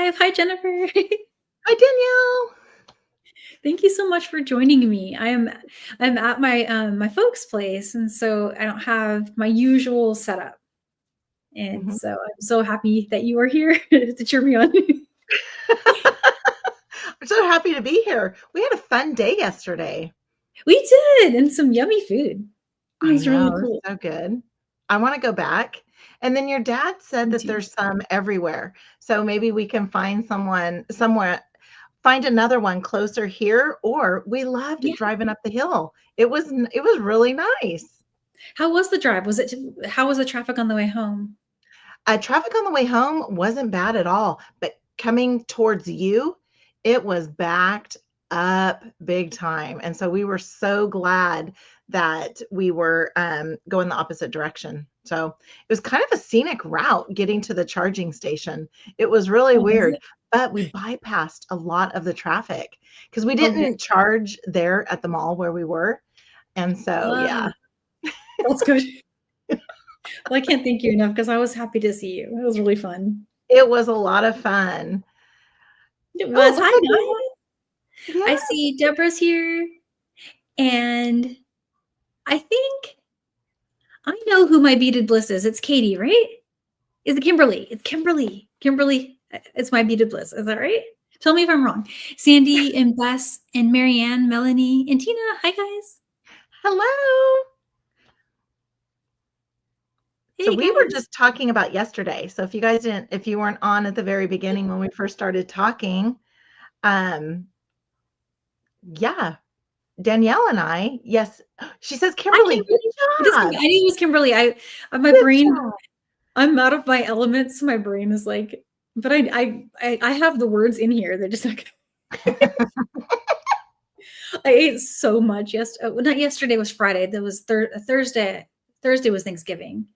live. Hi, Jennifer. Hi, Danielle. Thank you so much for joining me. I'm at my folks' place, and so I don't have my usual setup. And Mhm. so I'm so happy that you are here to cheer me on. I'm so happy to be here. We had a fun day yesterday. We did, and some yummy food. It I was really know, it was cool. so good. I wanna go back. And then your dad said Me that too. there's some everywhere. So maybe we can find someone somewhere find another one closer here, or we loved Yeah. driving up the hill. It was really nice. How was the drive? How was the traffic on the way home? Traffic on the way home wasn't bad at all, but coming towards you, it was backed up big time, and so we were so glad that we were, going the opposite direction. So, it was kind of a scenic route getting to the charging station. It was really Oh, was weird, it? but we bypassed a lot of the traffic because we Okay. didn't charge there at the mall where we were, and so, Ah, yeah, that's good. Well, I can't thank you enough because I was happy to see you. It was really fun. it was a lot of fun. It Oh, it was. looks Hi, like guys. I yeah. see Deborah's here, and I think I know who my beaded bliss is. It's Katie, right? Is it Kimberly? It's Kimberly. Kimberly, it's my beaded bliss. Is that right? Tell me if I'm wrong. Sandy and Bess and Marianne, Melanie, and Tina. Hi, guys. Hello. So Hey, we were guys. just talking about yesterday. So if you weren't on at the very beginning when we first started talking, um, yeah, Danielle and I, yes, she says, Hi, Kimberly, good Kimberly. It is. job. I knew it was Kimberly. My Good brain. job. I'm out of my elements. My brain is like, but I have the words in here. They're just not. I ate so much well, not yesterday was Friday. That was Thursday. Thursday was Thanksgiving.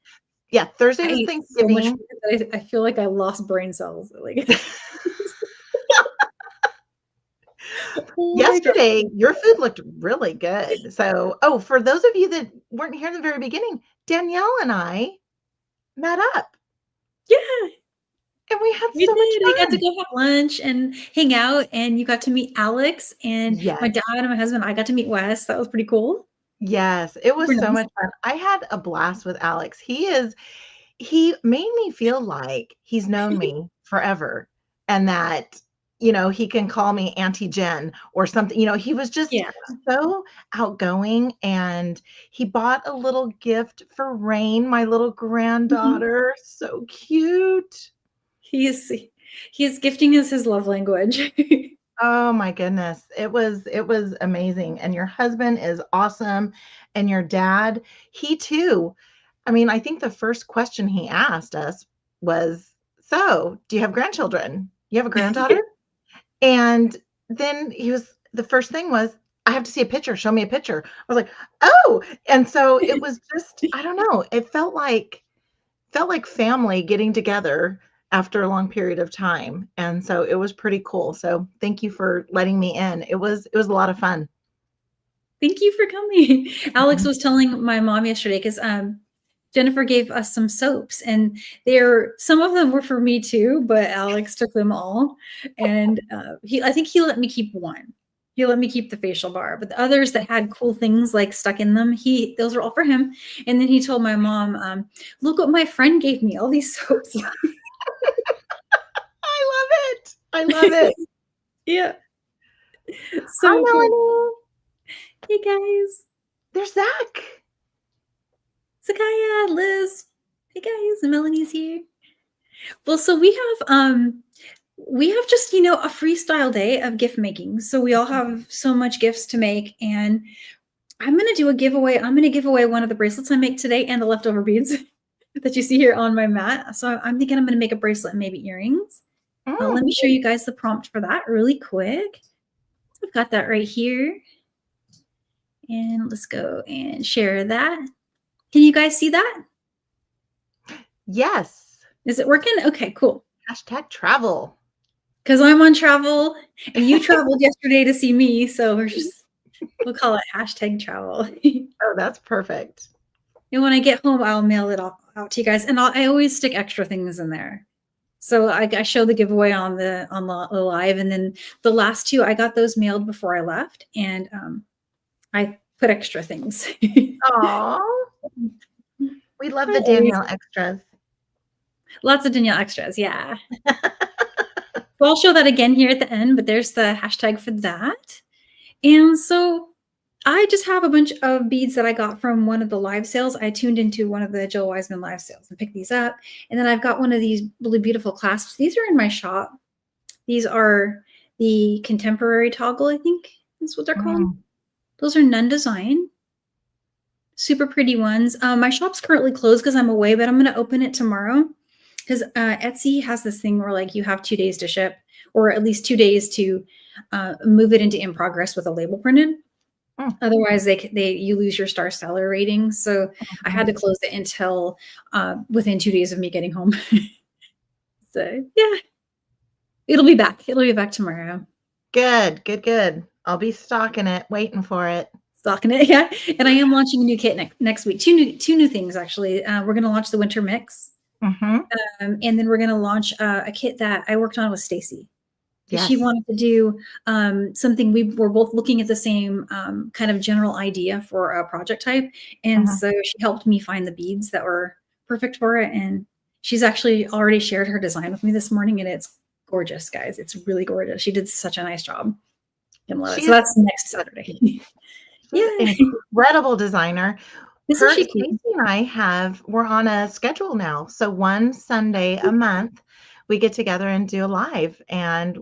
Yeah, Thursday I was ate so much Thanksgiving. food that I feel like I lost brain cells. Like, oh my god. Yesterday, your food looked really good. So, oh, for those of you that weren't here in the very beginning, Danielle and I met up Yeah, and we had we so much did. We got to fun. go have lunch and hang out, and you got to meet Alex and my dad Yes. and my husband. I got to meet Wes. That was pretty cool. Yes, it was Super so nice. much fun. I had a blast with Alex. He made me feel like he's known me forever and that, he can call me Auntie Jen or something. He was just Yeah, so outgoing and he bought a little gift for Rain, my little mhm. granddaughter. So cute. He's he's gifting us his love language. Oh my goodness. It was amazing. And your husband is awesome. And your dad, he too. I mean, I think the first question he asked us was, "So, do you have grandchildren? You have a granddaughter?" And then the first thing was, "I have to see a picture. Show me a picture." I was like, "Oh." And so it was just, I don't know, it felt like family getting together after a long period of time, and so it was pretty cool. So thank you for letting me in. It was a lot of fun. Thank you for coming. Alex Mhm. was telling my mom yesterday because Jennifer gave us some soaps, and they're some of them were for me too, but Alex took them all, and I think he let me keep one. He let me keep the facial bar, but the others that had cool things like stuck in them, he those were all for him. And then he told my mom, "Look what my friend gave me, all these soaps." I love it. I love it. Yeah, Hi, so cool. Melanie. Hey guys, There's Zach. Sakaya, Liz. Hey guys, Melanie's here. Well, so we have just, a freestyle day of gift making. So we all have so much gifts to make, and I'm going to do a giveaway. I'm going to give away one of the bracelets I make today and the leftover beads that you see here on my mat. So I'm thinking I'm going to make a bracelet and maybe earrings. Let me show Neat. you guys the prompt for that really quick. I've got that right here. And let's go and share that. Can you guys see that? Yes. Is it working? Okay, cool. Hashtag travel. Because I'm on travel and you traveled yesterday to see me. So we'll call it hashtag travel. Oh, that's perfect. And when I get home, I'll mail it out to you guys. And I always stick extra things in there. So I showed the giveaway on the live, and then the last two I got those mailed before I left, and I put extra things. Oh, we love I the always Danielle extras. lots of Danielle extras, yeah. So I'll show that again here at the end, but there's the hashtag for that. And so I just have a bunch of beads that I got from one of the live sales. I tuned into one of the Jill Wiseman live sales and picked these up. And then I've got one of these really beautiful clasps. These are in my shop. These are the contemporary toggle, I think that's what they're called. Mm. Those are nun design. Super pretty ones. My shop's currently closed because I'm away, but I'm going to open it tomorrow because Etsy has this thing where like you have 2 days to ship, or at least 2 days to move it into in progress with a label printed. Mm. Otherwise, you lose your star seller rating. So I had to close it until within 2 days of me getting home. So yeah, it'll be back. It'll be back tomorrow. Good, good, good. I'll be stocking it, waiting for it. Stocking it, yeah. And I am launching a new kit next week. Two new things actually. We're going to launch the winter mix, Mm-hmm. and then we're going to launch a kit that I worked on with Stacy. Yes. She wanted to do something. We were both looking at the same kind of general idea for a project type, and so she helped me find the beads that were perfect for it. And she's actually already shared her design with me this morning, and it's gorgeous, guys. It's really gorgeous. She did such a nice job. So that's next Saturday. Yeah, incredible designer. Isn't she Stacy cool? and we're on a schedule now. So one Sunday a month, we get together and do a live. And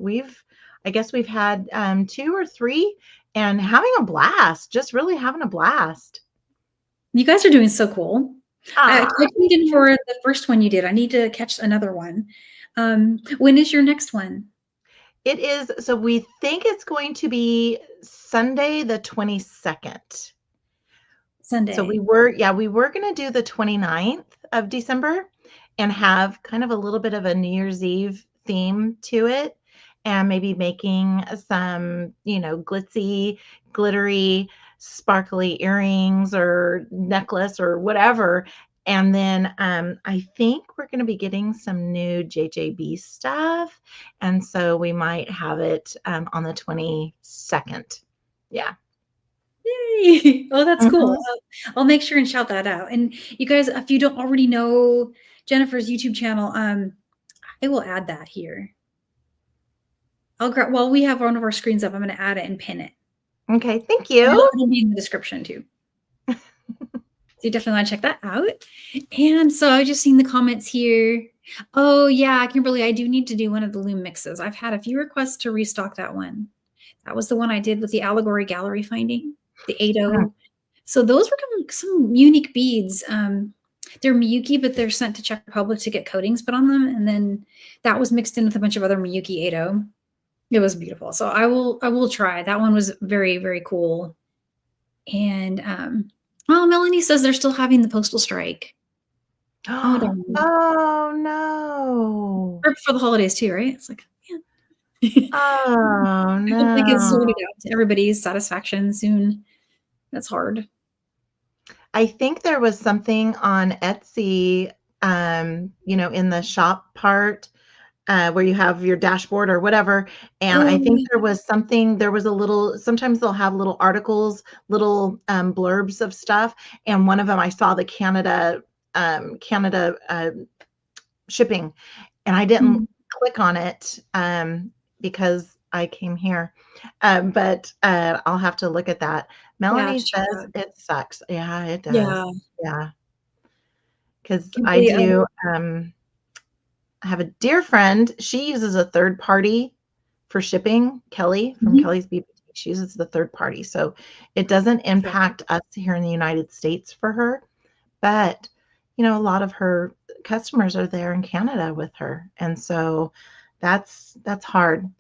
I guess we've had 2 or 3 and having a blast, just really having a blast. You guys are doing so cool. I tuned in for you. the first one you did. I need to catch another one. When is your next one? It is. So we think it's going to be Sunday, the 22nd. Sunday. So we were going to do the 29th of December and have kind of a little bit of a New Year's Eve theme to it, and maybe making some, glitzy, glittery, sparkly earrings or necklace or whatever. And then I think we're going to be getting some new JJB stuff. And so we might have it on the 22nd. Yeah. Yay! Oh, that's cool. Mhm. I'll make sure and shout that out. And you guys, if you don't already know Jennifer's YouTube channel, I will add that here. While we have one of our screens up, I'm going to add it and pin it. Okay, thank you. It'll be in the description too. So you definitely want to check that out. And so I just seen the comments here. Oh yeah, Kimberly, I do need to do one of the loom mixes. I've had a few requests to restock that one. That was the one I did with the Allegory Gallery finding, the 8-0. So those were some unique beads. They're Miyuki, but they're sent to Czech Republic to get coatings put on them. And then that was mixed in with a bunch of other Miyuki 8-0. It was beautiful. So I will try. That one was very, very cool. And Melanie says they're still having the postal strike. Oh, darn. Oh no. For the holidays too, right? It's like, yeah. Oh no. I hope they get sorted out to everybody's satisfaction soon. That's hard. I think there was something on Etsy, in the shop part, where you have your dashboard or whatever. And I think there was sometimes they'll have little articles, little blurbs of stuff. And one of them, I saw the Canada shipping, and I didn't click on it because I came here. But I'll have to look at that. Melanie says it sucks. Yeah, it does. Yeah. Because I do I have a dear friend. She uses a third party for shipping. Kelly from Kelly's Bead. She uses the third party. So it doesn't impact us here in the United States for her. But, a lot of her customers are there in Canada with her. And so that's hard.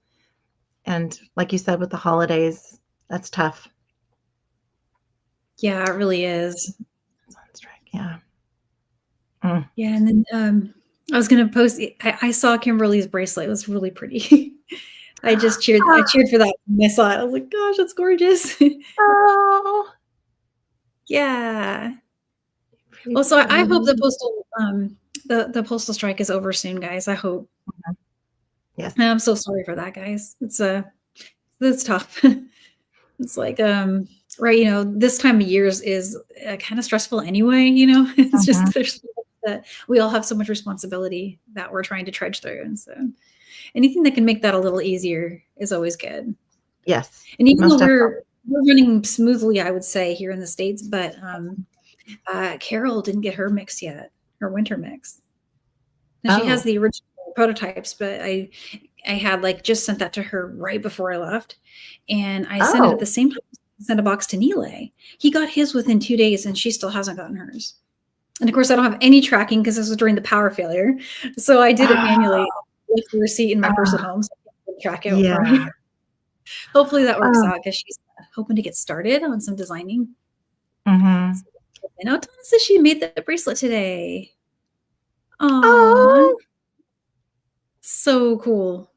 And like you said, with the holidays, that's tough. Yeah, it really is. Yeah. Yeah. And then I was going to post, I saw Kimberly's bracelet. It was really pretty. I cheered for that when I saw it. I was like, gosh, that's gorgeous. Oh. Yeah. Well, so I hope the postal strike is over soon, guys. I hope. Yes. I'm so sorry for that, guys. It's tough. It's like, right, this time of years is kind of stressful anyway, it's Mhm. just there's so much that we all have so much responsibility that we're trying to trudge through. And so anything that can make that a little easier is always good. Yes. And even though Most we're definitely. running smoothly, I would say here in the States, but Carol didn't get her mix yet, her winter mix. And she has Oh. the original prototypes, but I had like just sent that to her right before I left. And I sent it at the Oh. same time I sent a box to Nile. He got his within 2 days and she still hasn't gotten hers. And of course, I don't have any tracking because this was during the power failure. So I did it Oh. manually with the receipt in my purse at Oh. home. So I can track out for Yeah. her. Hopefully that works Oh. out because she's hoping to get started on some designing. Mhm. And Tana says she made the bracelet today. Aw, Oh. so cool.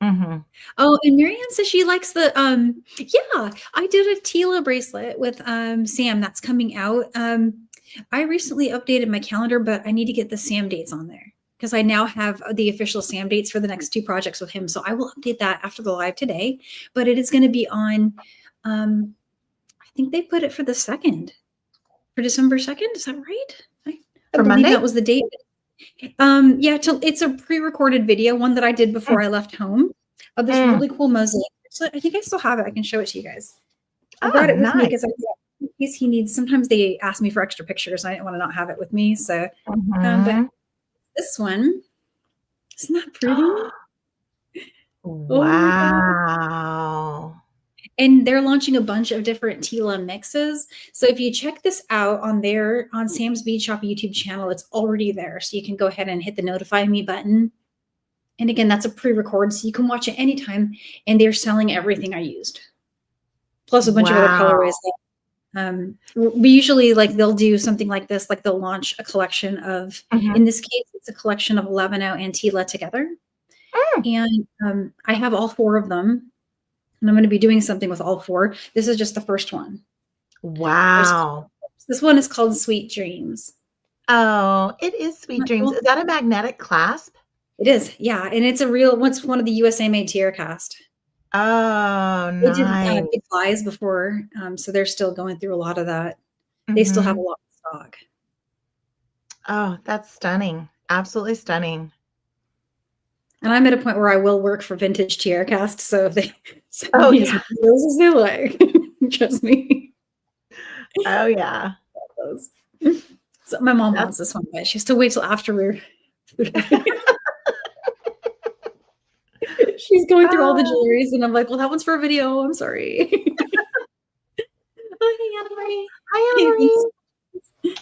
Mhm. Oh, and Marianne says she likes yeah, I did a Tila bracelet with Sam that's coming out. I recently updated my calendar, but I need to get the Sam dates on there because I now have the official Sam dates for the next 2 projects with him. So I will update that after the live today, but it is going to be on, I think they put it for the 2nd, for December 2nd. Is that right? I For believe Monday? that was the date. Yeah, it's a pre-recorded video, one that I did before Mm. I left home of this Mm. really cool mosaic. So I think I still have it. I can show it to you guys. I Oh, brought it with me nice. because in case he needs. Sometimes they ask me for extra pictures. I didn't want to not have it with me. So, but Mhm. this one, isn't that pretty? Oh my god! Wow. And they're launching a bunch of different Tila mixes. So if you check this out on Sam's Bead Shop YouTube channel, it's already there. So you can go ahead and hit the notify me button. And again, that's a pre-record, so you can watch it anytime. And they're selling everything I used, plus a bunch of other colorways. Wow. We usually they'll do something like this, like they'll launch a collection of. Mhm. In this case, it's a collection of Levino and Tila together, Mm. and I have all 4 of them, and I'm going to be doing something with all 4. This is just the first one. Wow. This one is called Sweet Dreams. Oh, it is Isn't Sweet that Dreams. cool? Is that a magnetic clasp? It is, yeah, and it's one of the USA made tier cast. Oh, They did nice. Big Flies before, so they're still going through a lot of that. They still have a Mhm. lot of stock. Oh, that's stunning. Absolutely stunning. And I'm at a point where I will work for vintage TierCast, so if they send Oh, me as yeah. many of those as they like, trust me. Oh, yeah. Those. So my mom That's wants this one, but she has to wait till after we're she's going through all the Oh. jewelries, and I'm like, well, that one's for a video. I'm sorry. Oh, Hi, hey, Anna Anne-Marie. Marie.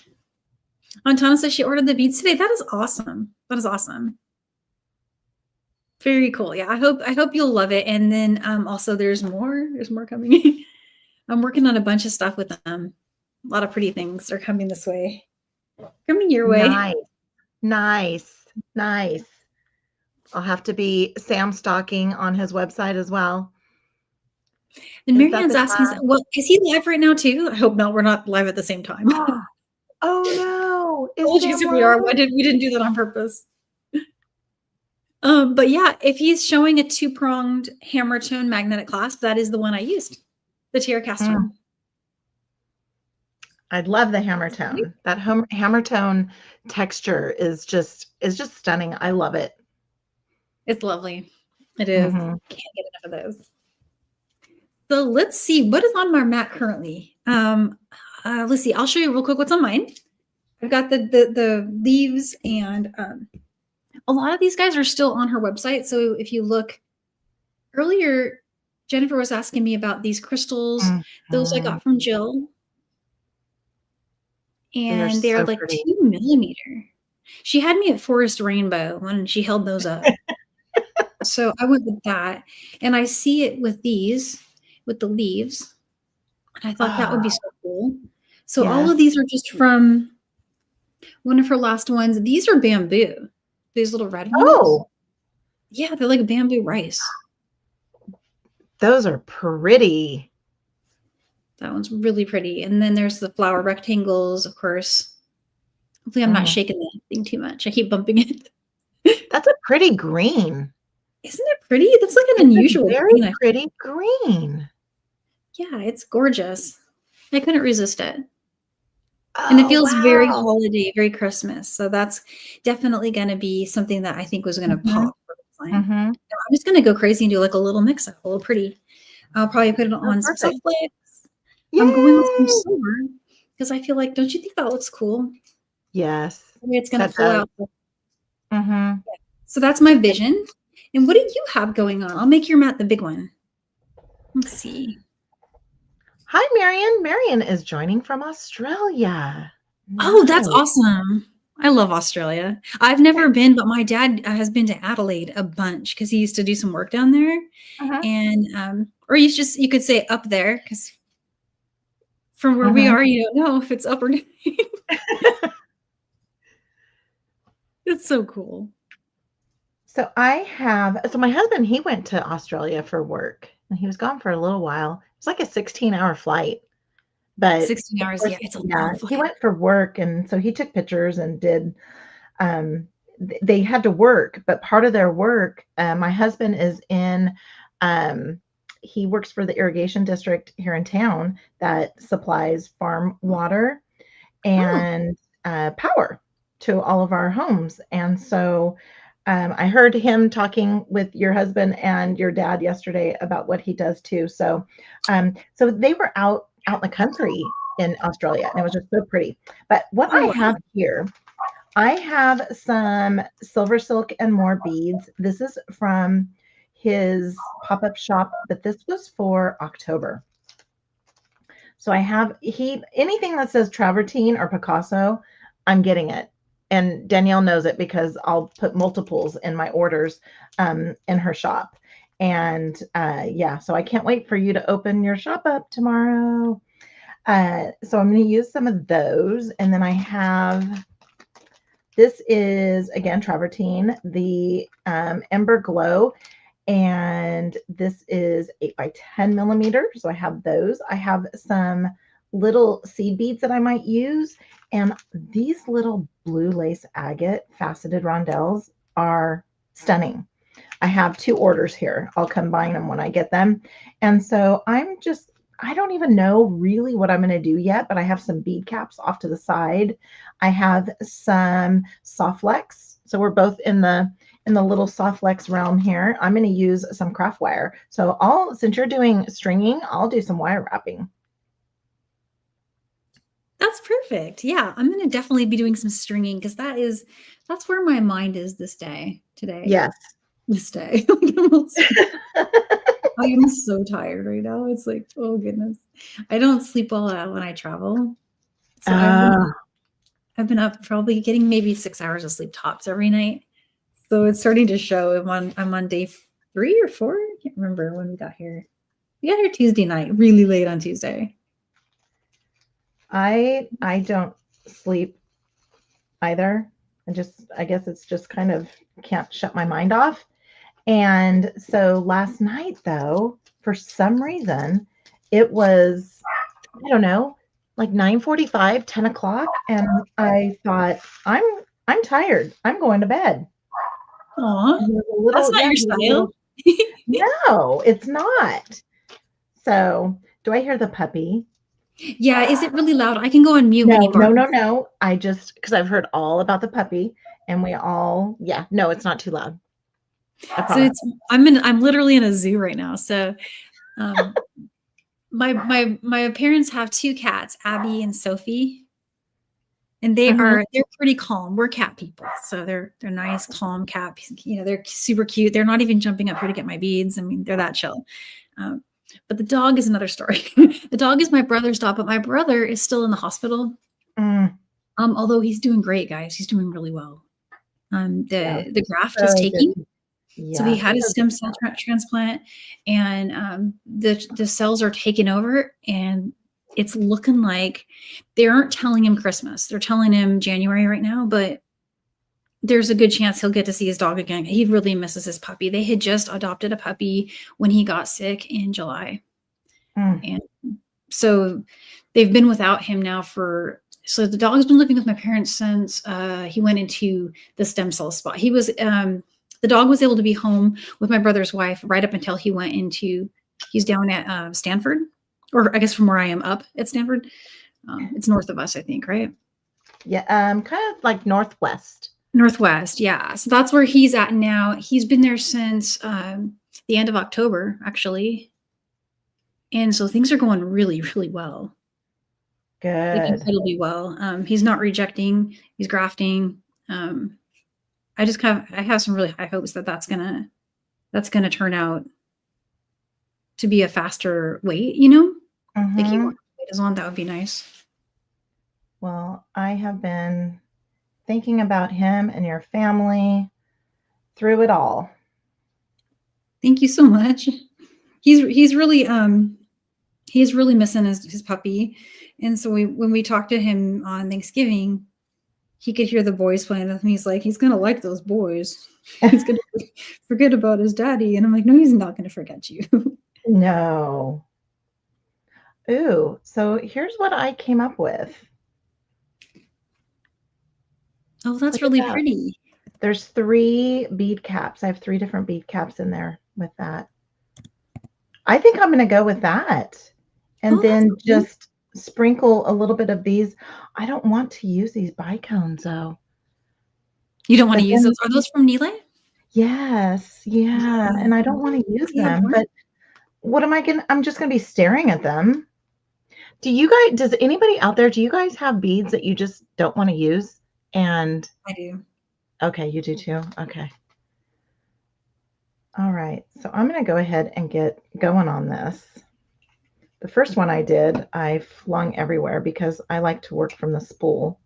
Antana says she ordered the beads today. That is awesome. That is awesome. Very cool. Yeah, I hope you'll love it. And then also there's more. There's more coming. I'm working on a bunch of stuff with them. A lot of pretty things are coming this way. Coming your way. Nice. Nice. Nice. I'll have to be Sam stalking on his website as well. And Is that Marianne's the asking, class? well, is he live right now too? I hope not. We're not live at the same time. Oh, no. Is Apologies Sam if we are. live? We didn't do that on purpose. But yeah, if he's showing a 2-pronged hammer tone magnetic clasp, that is the one I used, the TierCast Mm. one. I'd love the hammer tone. That hammer tone texture is just stunning. I love it. It's lovely. It is. Mhm. Can't get enough of those. So let's see what is on my mat currently. Let's see. I'll show you real quick what's on mine. I've got the leaves, and a lot of these guys are still on her website. So if you look earlier, Jennifer was asking me about these crystals. Those I Mhm. got from Jill, They are and they're so like pretty. 2 millimeter. She had me at Forest Rainbow when she held those up. So I went with that, and I see it with these, with the leaves, and I thought that would be Oh, so cool. So all of yes. these are just from one of her last ones. These are bamboo, these little red ones. Oh, Yeah, they're like bamboo rice. those are pretty. That one's really pretty. And then there's the flower rectangles, of course. Hopefully I'm not Mm. shaking the thing too much. I keep bumping it. That's a pretty green. Isn't it pretty? That's like an It's a unusual very green. pretty green. Yeah, it's gorgeous. I couldn't resist it. And it Oh, feels very wow. holiday, very Christmas. So that's definitely going to be something that I think was going to Mhm, pop for the time. mhm. I'm just going to go crazy and do like a little mix up, a little pretty. I'll probably put it Oh, on some perfect. soft flakes. I'm going with some Yay! silver because I feel like, don't you think that looks cool? Yes, The way it's going to that pull does. out. Mhm. So that's my vision. And what do you have going on? I'll make your mat the big one. Let's see. Hi, Marion. Marion is joining from Australia. Oh, that's Nice. awesome. I love Australia. I've never been, but my dad has been to Adelaide a bunch because he used to do some work down there. Mhm, And or you could say up there because from where we mhm. are, you don't know if it's up or down. It's so cool. So my husband, he went to Australia for work, and he was gone for a little while. It's like a 16-hour flight, but 16 of hours. course, Yeah, it's a yeah, long he flight. went for work, and so he took pictures and did, they had to work, but part of their work, my husband is in, um, he works for the irrigation district here in town that supplies farm water Oh, and power to all of our homes. And so I heard him talking with your husband and your dad yesterday about what he does too. So they were out in the country in Australia, and it was just so pretty. But what oh I wow. have here, I have some silver silk and more beads. This is from his pop-up shop, but this was for October. So I have he anything that says travertine or Picasso, I'm getting it. And Danielle knows it because I'll put multiples in my orders in her shop. And yeah, so I can't wait for you to open your shop up tomorrow. So I'm going to use some of those. And then I have this is again travertine, the Ember Glow, and this is 8 by 10 millimeters. So I have those. I have some little seed beads that I might use, and these little blue lace agate faceted rondelles are stunning. I have two orders here. I'll combine them when I get them. And so I don't even know really what I'm going to do yet, but I have some bead caps off to the side. I have some soft flex. So we're both in the little soft flex realm here. I'm going to use some craft wire. So since you're doing stringing, I'll do some wire wrapping. That's perfect. Yeah, I'm gonna definitely be doing some stringing because that's where my mind is this day, today, Yes. this day. I am so tired right now. It's like, oh goodness. I don't sleep well when I travel. So Uh, I've been up probably getting maybe 6 hours of sleep tops every night. So it's starting to show. I'm on day 3 or 4. I can't remember when we got here. We got here Tuesday night, really late on Tuesday. I don't sleep either. I guess it's just kind of can't shut my mind off. And so last night, though, for some reason, it was, I don't know, like 9:45, 10 o'clock. And I thought, I'm tired. I'm going to bed. Aw, And he was a that's little, not yeah, your he was a style. little, no, it's not. So do I hear the puppy? Yeah, is it really loud? I can go on mute when he No, no, barks. no, no. Because I've heard all about the puppy and yeah, no, it's not too loud. I So promise. I'm literally in a zoo right now. So um my parents have 2 cats, Abby and Sophie, and Mhm. they're pretty calm. We're cat people. So they're nice, calm cat. They're super cute. They're not even jumping up here to get my beads. I mean, they're that chill. Um, but the dog is another story. The dog is my brother's dog, but my brother is still in the hospital. Mm, Although he's doing great, guys. He's doing really well. yeah. The graft is So taking. good. So he Yes. had a So good. stem cell transplant, and the cells are taken over, and it's looking like they aren't telling him Christmas. They're telling him January right now, but there's a good chance he'll get to see his dog again. He really misses his puppy. They had just adopted a puppy when he got sick in July, Mm, and so they've been without him now for. So the dog's been living with my parents since he went into the stem cell spot. He was The dog was able to be home with my brother's wife right up until he's down at Stanford, or I guess from where I am up at Stanford. It's north of us, I think, right? Yeah, kind of like northwest. Northwest, yeah. So that's where he's at now. He's been there since the end of October, actually. And so things are going really, really well. Like Good. incredibly well. He's not rejecting, he's grafting. I have some really high hopes that that's gonna turn out to be a faster weight, you know? Like he wants to wait as long, that would be nice. Well, I have been thinking about him and your family through it all. Thank you so much. He's really missing his puppy. And so when we talked to him on Thanksgiving, he could hear the boys playing with him. He's like, he's gonna like those boys. He's gonna forget about his daddy. And I'm like, no, he's not gonna forget you. No. Ooh, so here's what I came up with. Oh, that's Look at really that. pretty. There's 3 bead caps. I have 3 different bead caps in there with that. I think I'm going to go with that. And then just sprinkle a little bit of these. I don't want to use these bicones though. You don't want to use those? Are those from Nile? Yes. Yeah. And I don't want to use them, but what am I going to, I'm just going to be staring at them. Does anybody out there, do you guys have beads that you just don't want to use? And I do. Okay, you do too. Okay. All right. So I'm going to go ahead and get going on this. The first one I did, I flung everywhere because I like to work from the spool.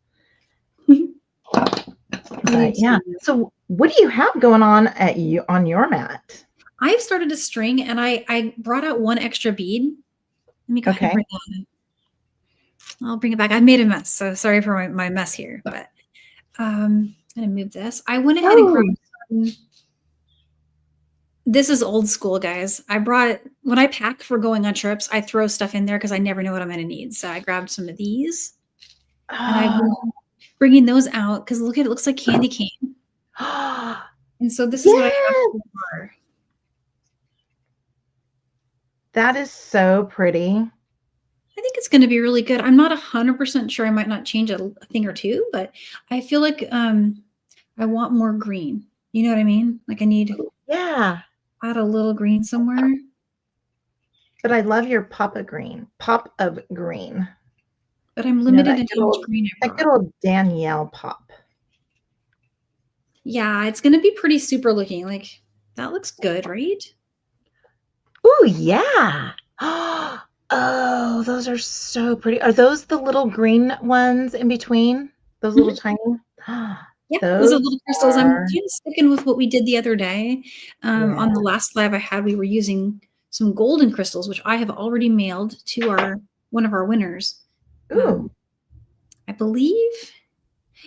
But yeah. So what do you have going on on your mat? I've started a string and I brought out one extra bead. Let me go ahead and bring that in. I'll bring it back. I made a mess, so sorry for my mess here. But I'm gonna move this. I went ahead and grabbed. This is old school, guys. When I pack for going on trips, I throw stuff in there because I never know what I'm gonna need. So I grabbed some of these, and I've been bringing those out because look at it, looks like candy cane. And so this is what I have so far. That is so pretty. I think it's going to be really good. I'm not 100% sure. I might not change a thing or two, but I feel like I want more green. You know what I mean? Like I need add a little green somewhere. But I love your pop of green. But I'm limited in how much green I brought. That good old Danielle pop. Yeah, it's going to be pretty super looking. Like that looks good, right? Oh, yeah. Oh, those are so pretty. Are those the little green ones in between? Those little tiny? Yeah, those are little crystals. I'm kind of sticking with what we did the other day. On the last live I had, we were using some golden crystals, which I have already mailed to one of our winners. I believe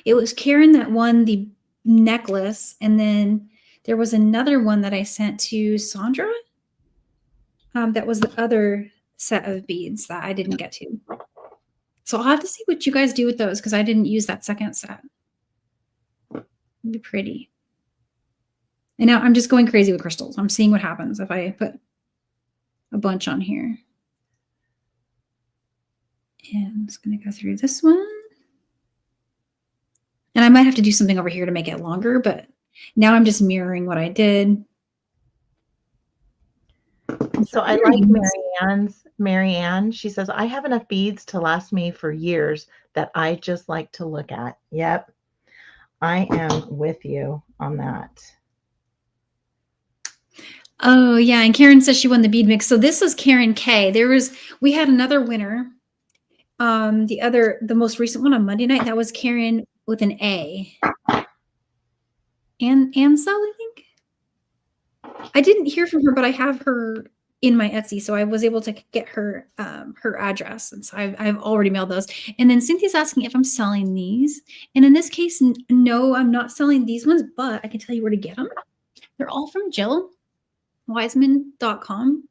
it was Karen that won the necklace, and then there was another one that I sent to Sandra. That was the other set of beads that I didn't get to. So I'll have to see what you guys do with those because I didn't use that second set. It'd be pretty. And now I'm just going crazy with crystals. I'm seeing what happens if I put a bunch on here. And I'm just going to go through this one. And I might have to do something over here to make it longer, but now I'm just mirroring what I did. So I like Marianne. She says, I have enough beads to last me for years that I just like to look at. Yep. I am with you on that. Oh, yeah. And Karen says she won the bead mix. So this is Karen K. We had another winner. The most recent one on Monday night, that was Karen with an A. Ansel, I think. I didn't hear from her, but I have her in my Etsy, so I was able to get her her address, and so I've already mailed those. And then Cynthia's asking if I'm selling these, and in this case, no, I'm not selling these ones, but I can tell you where to get them. They're all from JillWiseman.com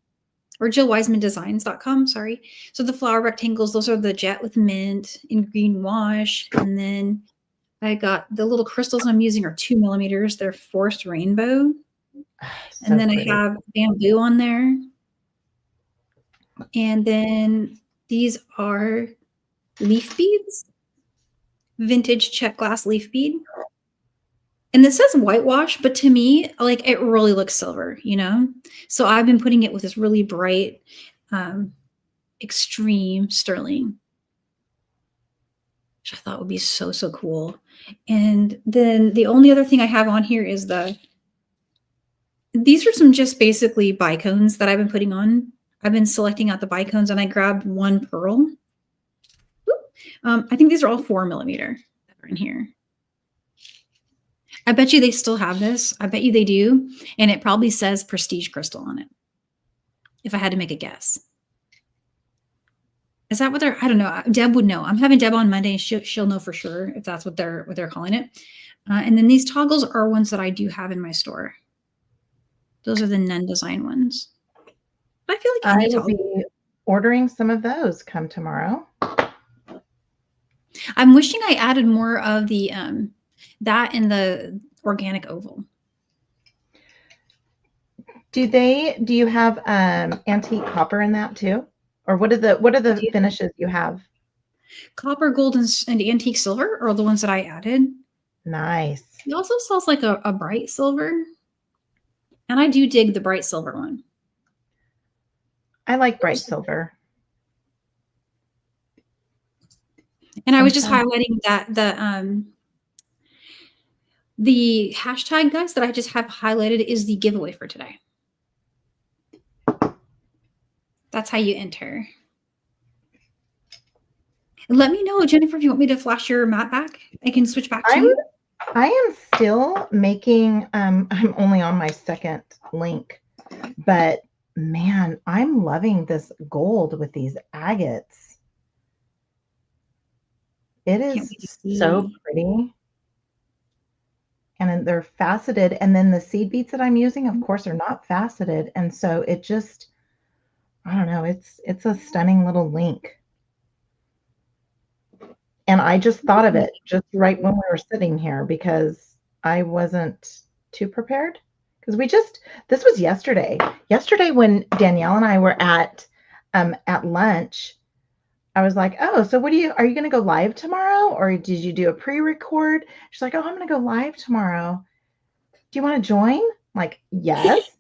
or JillWisemanDesigns.com. Sorry. So the flower rectangles, those are the jet with mint in green wash, and then I got the little crystals I'm using are 2 millimeters. They're forced rainbow. So And then pretty. I have bamboo on there. And then these are leaf beads, vintage Czech glass leaf bead. And this says whitewash, but to me, like it really looks silver, you know? So I've been putting it with this really bright, extreme sterling, which I thought would be so, so cool. And then the only other thing I have on here is these are some just basically bicones that I've been putting on. I've been selecting out the bicones and I grabbed one pearl. I think these are all 4 millimeter that are in here. I bet you they still have this. I bet you they do. And it probably says prestige crystal on it. If I had to make a guess. Is that what they're, I don't know. Deb would know. I'm having Deb on Monday and she'll know for sure if that's what they're calling it. And then these toggles are ones that I do have in my store. Those are the nun design ones. I feel like I will be ordering some of those come tomorrow. I'm wishing I added more of the that in the organic oval. Do you have antique copper in that too? Or what are the finishes you have? Copper, gold, and antique silver are the ones that I added. Nice. It also sells like a bright silver. And I do dig the bright silver one. I like bright silver. And I was just highlighting that the hashtag, guys, that I just have highlighted is the giveaway for today. That's how you enter. And let me know, Jennifer, if you want me to flash your mat back. I can switch back to you. I am still making, I'm only on my second link, but man, I'm loving this gold with these agates. It is so pretty. And then they're faceted. And then the seed beads that I'm using, of course, are not faceted. And so it just, I don't know, it's a stunning little link. And I just thought of it just right when we were sitting here because I wasn't too prepared. Because this was yesterday. Yesterday when Danielle and I were at lunch, I was like, oh, so are you going to go live tomorrow? Or did you do a pre-record? She's like, oh, I'm going to go live tomorrow. Do you want to join? I'm like, yes.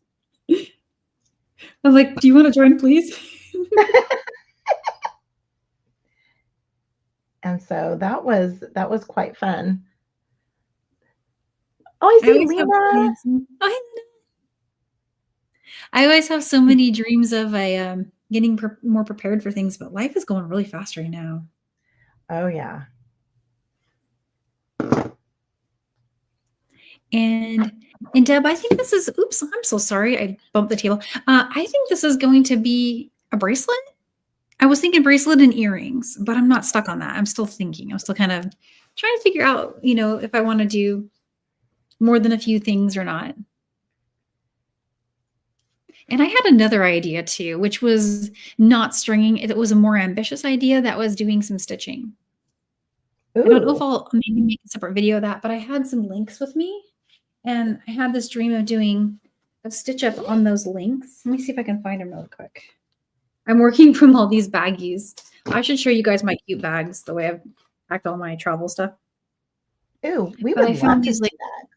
I'm like, do you want to join, please? And so that was quite fun. Oh, I see Lena. I always have so many dreams of getting more prepared for things, but life is going really fast right now. Oh, yeah. And Deb, I think this is, oops, I'm so sorry. I bumped the table. I think this is going to be a bracelet. I was thinking bracelet and earrings, but I'm not stuck on that. I'm still thinking. I'm still kind of trying to figure out, if I want to do more than a few things or not. And I had another idea too, which was not stringing. It was a more ambitious idea that was doing some stitching. Ooh. I don't know if I'll maybe make a separate video of that, but I had some links with me and I had this dream of doing a stitch up on those links. Let me see if I can find them real quick. I'm working from all these baggies. I should show you guys my cute bags, the way I've packed all my travel stuff. Ooh, we would love to see that.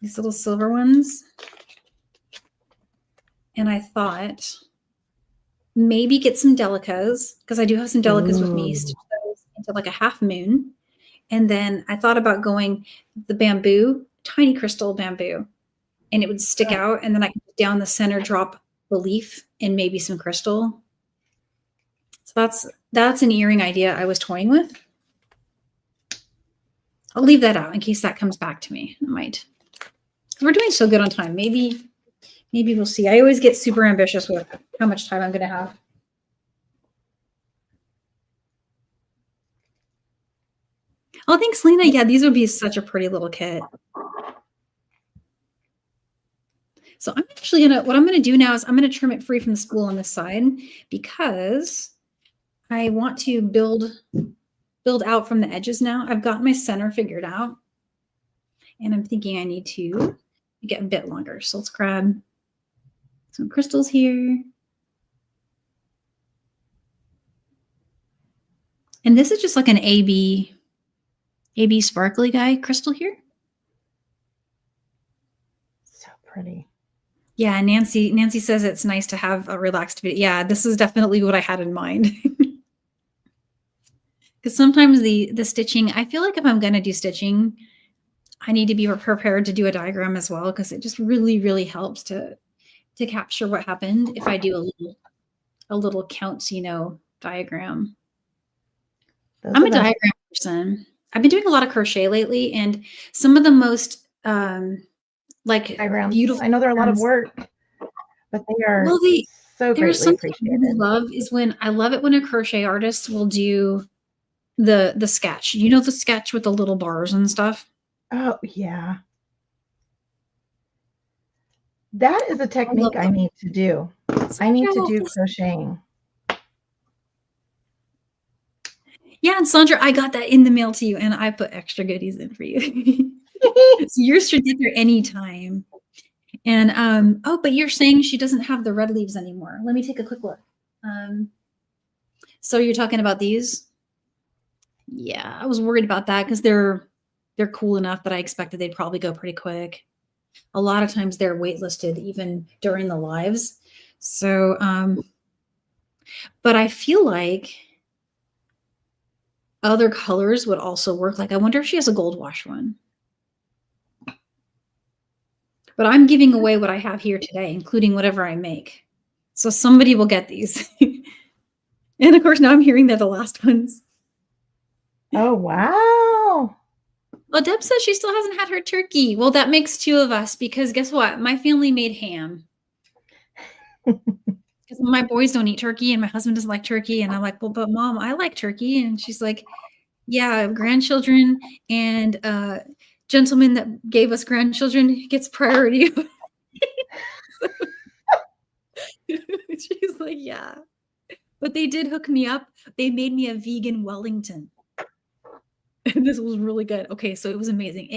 These little silver ones. And I thought maybe get some delicas, because I do have some delicas with me, stitch those into like a half moon. And then I thought about going the bamboo, tiny crystal bamboo, and it would stick out. And then I could down the center drop the leaf and maybe some crystal. So that's an earring idea I was toying with. I'll leave that out in case that comes back to me. I might. We're doing so good on time. Maybe we'll see. I always get super ambitious with how much time I'm going to have. Oh, thanks, Lena. Yeah, these would be such a pretty little kit. So I'm actually what I'm going to do now is I'm going to trim it free from the spool on this side because I want to build build out from the edges now. I've got my center figured out. And I'm thinking I need to get a bit longer. So let's grab some crystals here. And this is just like an AB sparkly guy crystal here. So pretty. Yeah, Nancy says it's nice to have a relaxed video. Yeah, this is definitely what I had in mind. Because sometimes the stitching, I feel like if I'm going to do stitching, I need to be prepared to do a diagram as well, because it just really, really helps to capture what happened if I do a little counts, diagram. I'm a diagram person. I've been doing a lot of crochet lately, and some of the most like diagrams. Beautiful. I know they're a lot of work, but they are so greatly appreciated. I love is when I love it when a crochet artist will do the sketch. You know, the sketch with the little bars and stuff. Oh yeah, that is a technique I need to do. I need to do crocheting. Yeah, and Sandra, I got that in the mail to you, and I put extra goodies in for you. So yours should get there anytime. And oh, but you're saying she doesn't have the red leaves anymore. Let me take a quick look. So you're talking about these? Yeah, I was worried about that because they're cool enough that I expected they'd probably go pretty quick. A lot of times they're waitlisted even during the lives. So, but I feel like other colors would also work. Like, I wonder if she has a gold wash one. But I'm giving away what I have here today, including whatever I make. So somebody will get these. And of course, now I'm hearing they're the last ones. Oh, wow. Well, Deb says she still hasn't had her turkey. Well, that makes two of us, because guess what? My family made ham. Because my boys don't eat turkey and my husband doesn't like turkey. And I'm like, well, but Mom, I like turkey. And she's like, yeah, grandchildren and gentleman that gave us grandchildren gets priority. She's like, yeah. But they did hook me up. They made me a vegan Wellington. And this was really good. Okay, so it was amazing.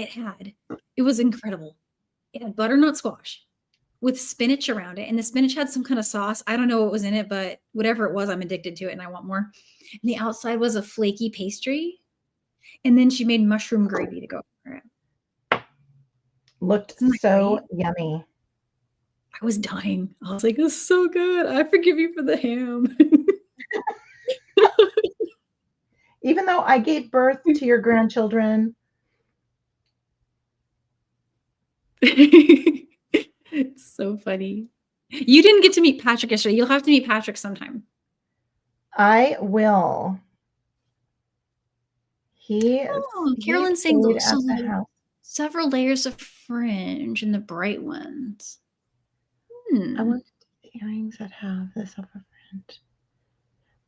It was incredible. It had butternut squash with spinach around it. And the spinach had some kind of sauce. I don't know what was in it, but whatever it was, I'm addicted to it and I want more. And the outside was a flaky pastry. And then she made mushroom gravy to go for it. Looked so yummy. I was dying. I was like, it's so good. I forgive you for the ham. Even though I gave birth to your grandchildren. It's so funny. You didn't get to meet Patrick yesterday. You'll have to meet Patrick sometime. I will. Carolyn's saying several layers of fringe in the bright ones. I want the earrings that have the silver fringe.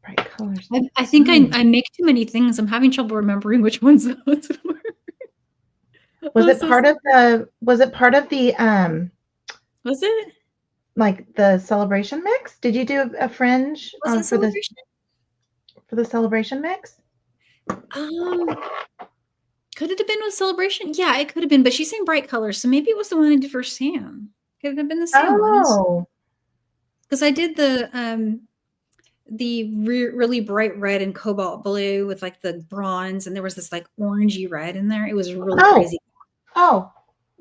Bright colors. I think I make too many things. I'm having trouble remembering which ones those were. Was it part of the was it like the celebration mix? Did you do a fringe for the celebration mix? Could it have been with celebration? Yeah, it could have been, but she's saying bright colors, so maybe it was the one I did for Sam. Could it have been the same ones? Because I did the really bright red and cobalt blue with like the bronze, and there was this like orangey red in there. It was really crazy. Oh,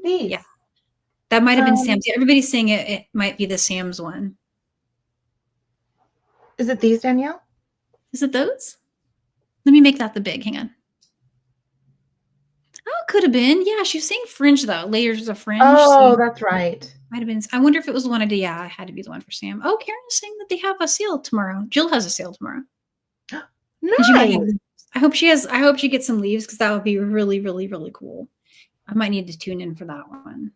these. Yeah, that might have been Sam's. Yeah, everybody's saying it might be the Sam's one. Is it these, Danielle? Is it those? Let me make that the big. Hang on. Oh, could have been. Yeah, she was saying fringe though. Layers of fringe. Oh, that's right. Might have been. I wonder if it was the one I did. Yeah, it had to be the one for Sam. Oh, Karen's saying that they have a sale tomorrow. Jill has a sale tomorrow. Nice. I hope she gets some leaves, because that would be really, really, really cool. I might need to tune in for that one.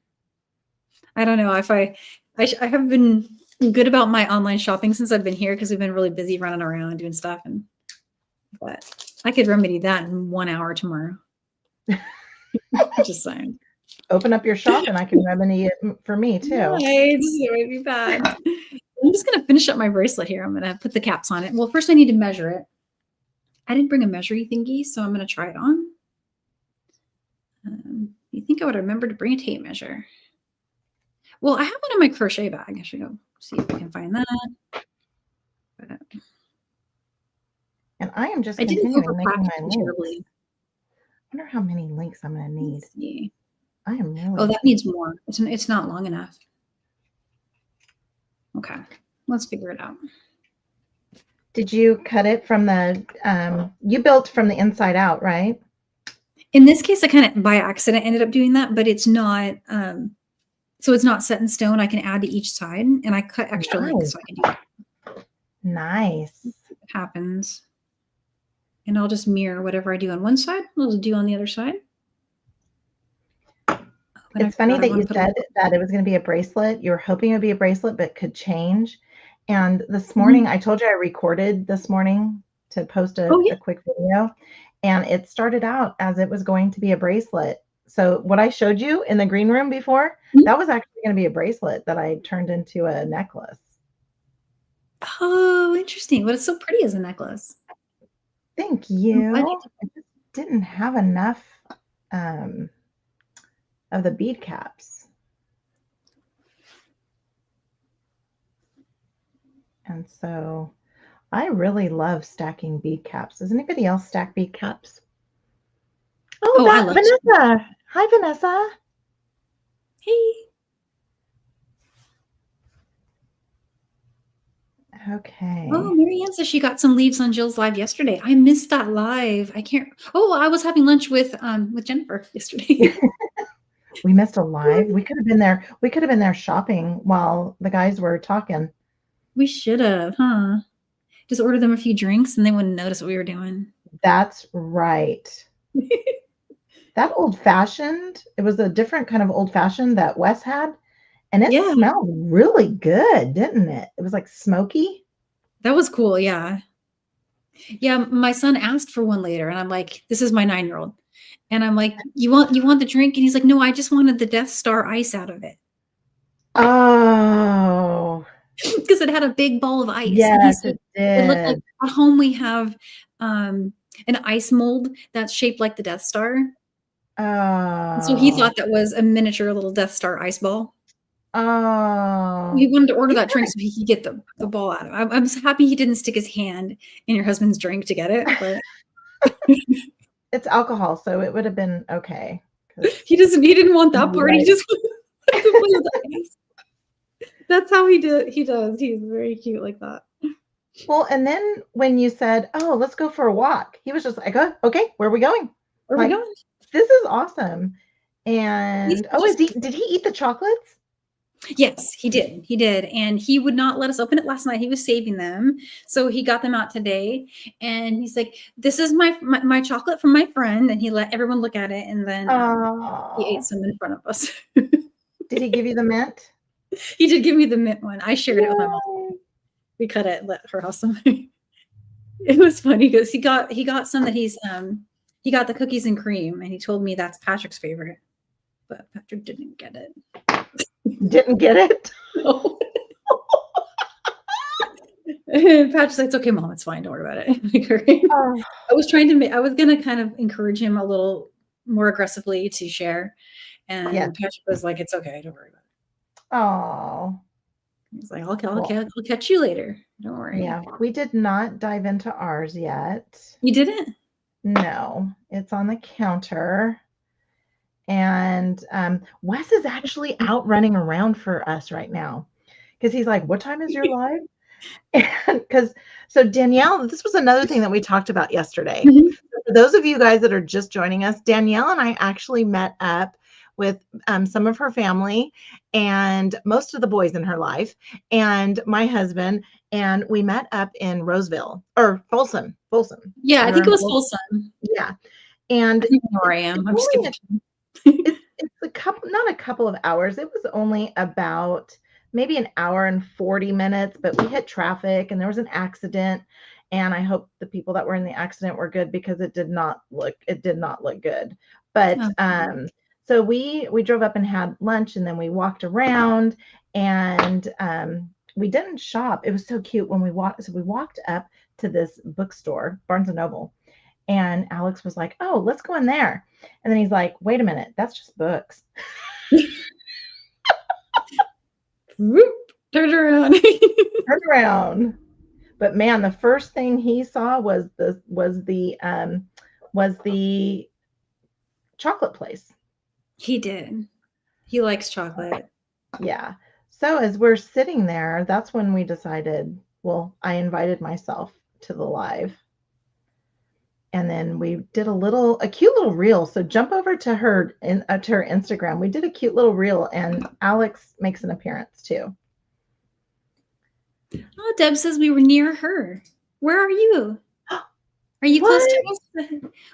I don't know if I have been good about my online shopping since I've been here, because we've been really busy running around doing stuff, but I could remedy that in 1 hour tomorrow. Just saying. Open up your shop and I can remedy it for me too. Nice. It might be bad. I'm just going to finish up my bracelet here. I'm going to put the caps on it. Well, first I need to measure it. I didn't bring a measuring thingy, so I'm going to try it on. You think I would remember to bring a tape measure? Well, I have one in my crochet bag. I should go see if I can find that. But, And I am just I didn't continuing overpack making my links. terribly. I wonder how many links I'm going to need. Let's see. I am really. Oh, that needs more. It's not long enough. Okay, let's figure it out. Did you cut it from the, you built from the inside out, right? In this case, I kind of by accident ended up doing that, but it's not, so it's not set in stone. I can add to each side, and I cut extra links so I can do that. Nice. It happens. And I'll just mirror whatever I do on one side, I'll just do on the other side. It's funny that you said that it was going to be a bracelet. You were hoping it would be a bracelet, but could change. And this morning, I told you I recorded this morning to post a quick video. And it started out as it was going to be a bracelet. So what I showed you in the green room before, that was actually going to be a bracelet that I turned into a necklace. Oh, interesting. But it's so pretty as a necklace. Thank you. I just didn't have enough of the bead caps. And so I really love stacking bead caps. Does anybody else stack bead caps? Oh, that's Vanessa. Hi, Vanessa. Hey. Okay. Oh, Marianne says she got some leaves on Jill's live yesterday. I missed that live. I can't. Oh, I was having lunch with Jennifer yesterday. We missed a live. We could have been there. We could have been there shopping while the guys were talking. We should have, huh? Just order them a few drinks and they wouldn't notice what we were doing. That's right. That old fashioned, it was a different kind of old fashioned that Wes had. And it smelled really good, didn't it? It was like smoky. That was cool. Yeah. Yeah. My son asked for one later and I'm like, this is my 9-year-old. And I'm like, you want the drink? And he's like, no, I just wanted the Death Star ice out of it. Oh. Because it had a big ball of ice. Yes, it did. It looked like at home we have an ice mold that's shaped like the Death Star. Oh. So he thought that was a miniature little Death Star ice ball. Oh. He wanted to order that drink so he could get the ball out of it. I'm so happy he didn't stick his hand in your husband's drink to get it. But it's alcohol, so it would have been okay. He didn't want that part. Right. He just wanted to play with the ice. That's how he does. He's very cute like that. Well, and then when you said, oh, let's go for a walk, he was just like, oh, okay, where are we going? Where are we going? This is awesome. And did he eat the chocolates? Yes, he did. He did. And he would not let us open it last night. He was saving them. So he got them out today. And he's like, this is my chocolate from my friend. And he let everyone look at it. And then he ate some in front of us. Did he give you the mint? He did give me the mint one. I shared it with my mom. We cut it, let her have some. It was funny because he got some that he got the cookies and cream. And he told me that's Patrick's favorite. But Patrick didn't get it. Didn't get it? No. And Patrick's like, it's okay, Mom, it's fine. Don't worry about it. I was going to kind of encourage him a little more aggressively to share. And Patrick was like, it's okay. Don't worry about it. Oh. He's like, okay, I'll catch you later. Don't worry. Yeah, we did not dive into ours yet. You didn't? No, it's on the counter. And Wes is actually out running around for us right now because he's like, what time is your live? So Danielle, this was another thing that we talked about yesterday. Mm-hmm. For those of you guys that are just joining us, Danielle and I actually met up with some of her family and most of the boys in her life and my husband. And we met up in Roseville or Folsom. Yeah, I think it was Folsom. Yeah. And I think where I am. I'm just kidding. It's not a couple of hours. It was only about maybe an hour and 40 minutes, but we hit traffic and there was an accident. And I hope the people that were in the accident were good because it did not look good. But so we drove up and had lunch and then we walked around and we didn't shop. It was so cute when we walked. So we walked up to this bookstore, Barnes and Noble, and Alex was like, "Oh, let's go in there." And then he's like, "Wait a minute, that's just books." Whoop, turn around. Turn around. But man, the first thing he saw was the chocolate place. He did. He likes chocolate. Yeah. So as we're sitting there, that's when we decided, well, I invited myself to the live. And then we did a cute little reel. So jump over to her to her Instagram. We did a cute little reel, and Alex makes an appearance too. Oh, Deb says we were near her. Where are you? Are you close to us?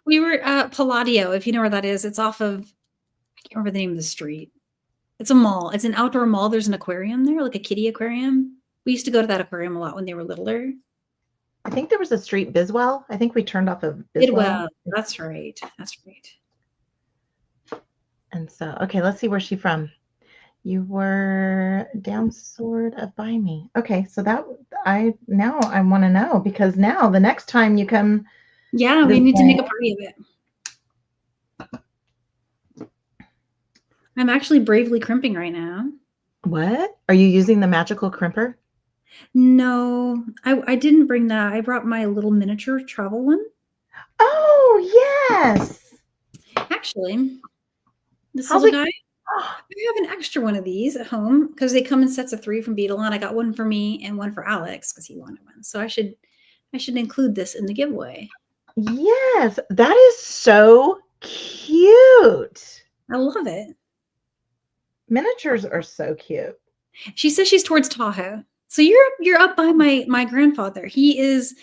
We were at Palladio, if you know where that is. It's off of, I can't remember the name of the street. It's a mall. It's an outdoor mall. There's an aquarium there, like a kiddie aquarium. We used to go to that aquarium a lot when they were littler. I think there was a street, Biswell. I think we turned off of Biswell. Bidwell. That's right. That's right. And so, okay, let's see, where's she from? You were down sort of by me. Okay, so that I want to know, because now the next time you come, yeah, we need to make a party of it. I'm actually bravely crimping right now. What? Are you using the magical crimper? No, I didn't bring that. I brought my little miniature travel one. Oh, yes. Actually, this little guy, I have an extra one of these at home because they come in sets of 3 from Bead. I got one for me and one for Alex because he wanted one. So I should include this in the giveaway. Yes, that is so cute. I love it. Miniatures are so cute. She says she's towards Tahoe. So you're up by my grandfather. He is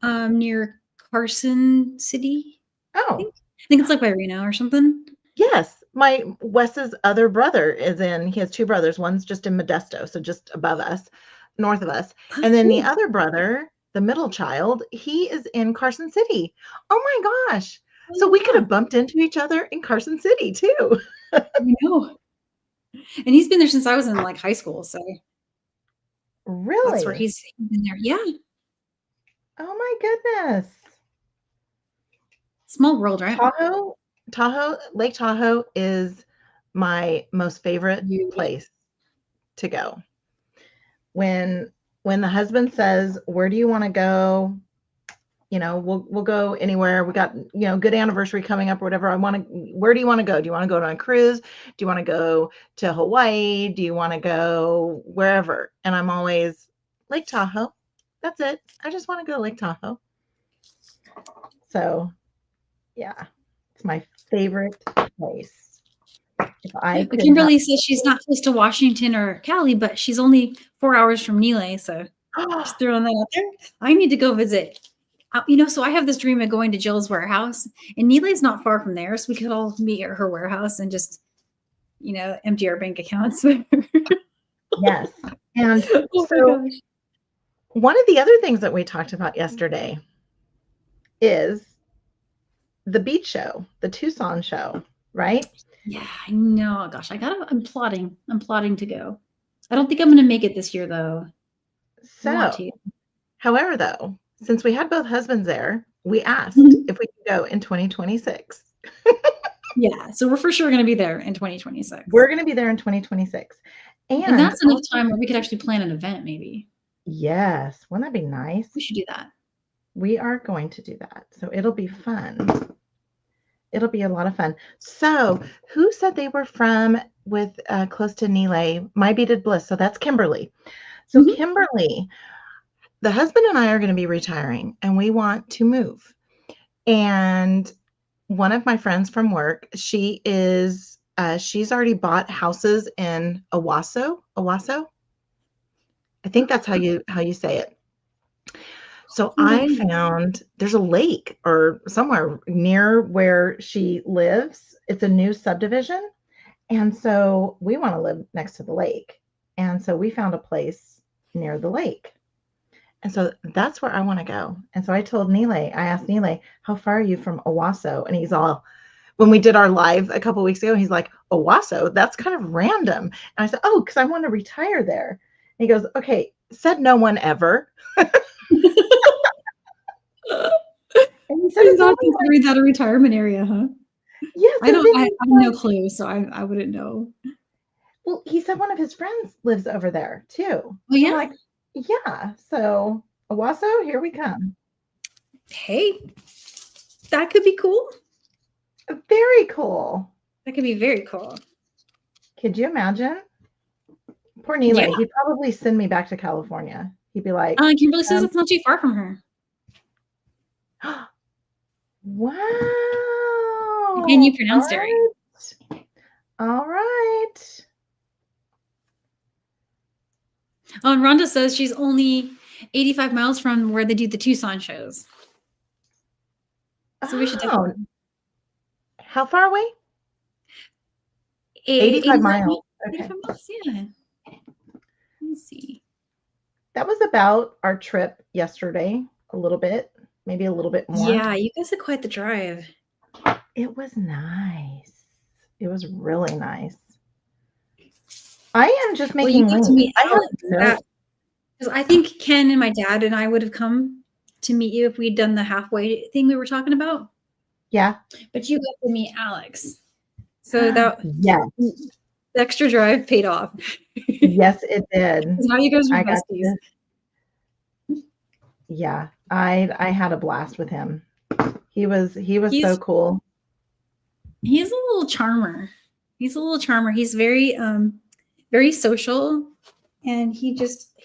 near Carson City. Oh. I think it's like by Reno or something. Yes. My Wes's other brother he has 2 brothers. One's just in Modesto, so just above us, north of us. And then the other brother, the middle child, he is in Carson City. Oh my gosh. So we could have bumped into each other in Carson City too. I know. And he's been there since I was in like high school. So really? That's where he's been there. Yeah. Oh my goodness. Small world, right? Lake Tahoe is my most favorite place to go. When the husband says, "Where do you want to go?" You know, we'll go anywhere. We got, good anniversary coming up or whatever. Where do you want to go? Do you want to go on a cruise? Do you want to go to Hawaii? Do you want to go wherever? And I'm always Lake Tahoe. That's it. I just want to go to Lake Tahoe. So yeah, it's my favorite place. Kimberly says she's not close to Washington or Cali, but she's only 4 hours from Nile. So just throwing that out there. I need to go visit. So I have this dream of going to Jill's warehouse, and Nile's not far from there. So we could all meet at her warehouse and just, empty our bank accounts there. Yes. And so one of the other things that we talked about yesterday is the beach show, the Tucson show, right? Yeah, I know. Gosh, I'm plotting to go. I don't think I'm going to make it this year though. So, however, though, since we had both husbands there, we asked if we could go in 2026. Yeah, so we're for sure going to be there in 2026. We're going to be there in 2026. And that's enough time where we could actually plan an event maybe. Yes. Wouldn't that be nice? We should do that. We are going to do that. So it'll be fun. It'll be a lot of fun. So who said they were from close to Nile? My Beaded Bliss. So that's Kimberly. So Kimberly, the husband and I are going to be retiring and we want to move. And one of my friends from work, she's already bought houses in Owasso. I think that's how you say it. So I found there's a lake or somewhere near where she lives. It's a new subdivision. And so we want to live next to the lake. And so we found a place near the lake. And so that's where I want to go. And so I asked Nile, how far are you from Owasso? And he's all, when we did our live a couple of weeks ago, he's like, Owasso, that's kind of random. And I said, oh, because I want to retire there. And he goes, okay, Said no one ever. And he said He's it's not only like, considering that a retirement area, huh? yes, I the don't. thing I is have no like, clue, so I wouldn't know. well, he said one of his friends lives over there too. Oh So I'm yeah. like, yeah. So Owasso, here we come. Hey, that could be cool. Very cool. That could be very cool. Could you imagine? Poor Yeah. Nile. He'd probably send me back to California. He'd be like, Kimberly says it's not too far from her. wow. And you All pronounced it right. right. All right. Oh, and Rhonda says she's only 85 miles from where they do the Tucson shows. So we should Oh, definitely. how far away? 85 miles. Okay. 85 miles, yeah. Let me see. That was about our trip yesterday, a little bit, maybe a little bit more. Yeah, you guys had quite the drive. It was nice. It was really nice. I am just Well, you making got to links. meet I have Alex. no. Because I think Ken and my dad and I would have come to meet you if we'd done the halfway thing we were talking about. Yeah. But you got to meet Alex. So that Yes. the extra drive paid off. Yes, it did. Now you guys are I got besties. yeah. I had a blast with him. He was He's so cool. he's a little charmer. He's a little charmer. He's very social, and he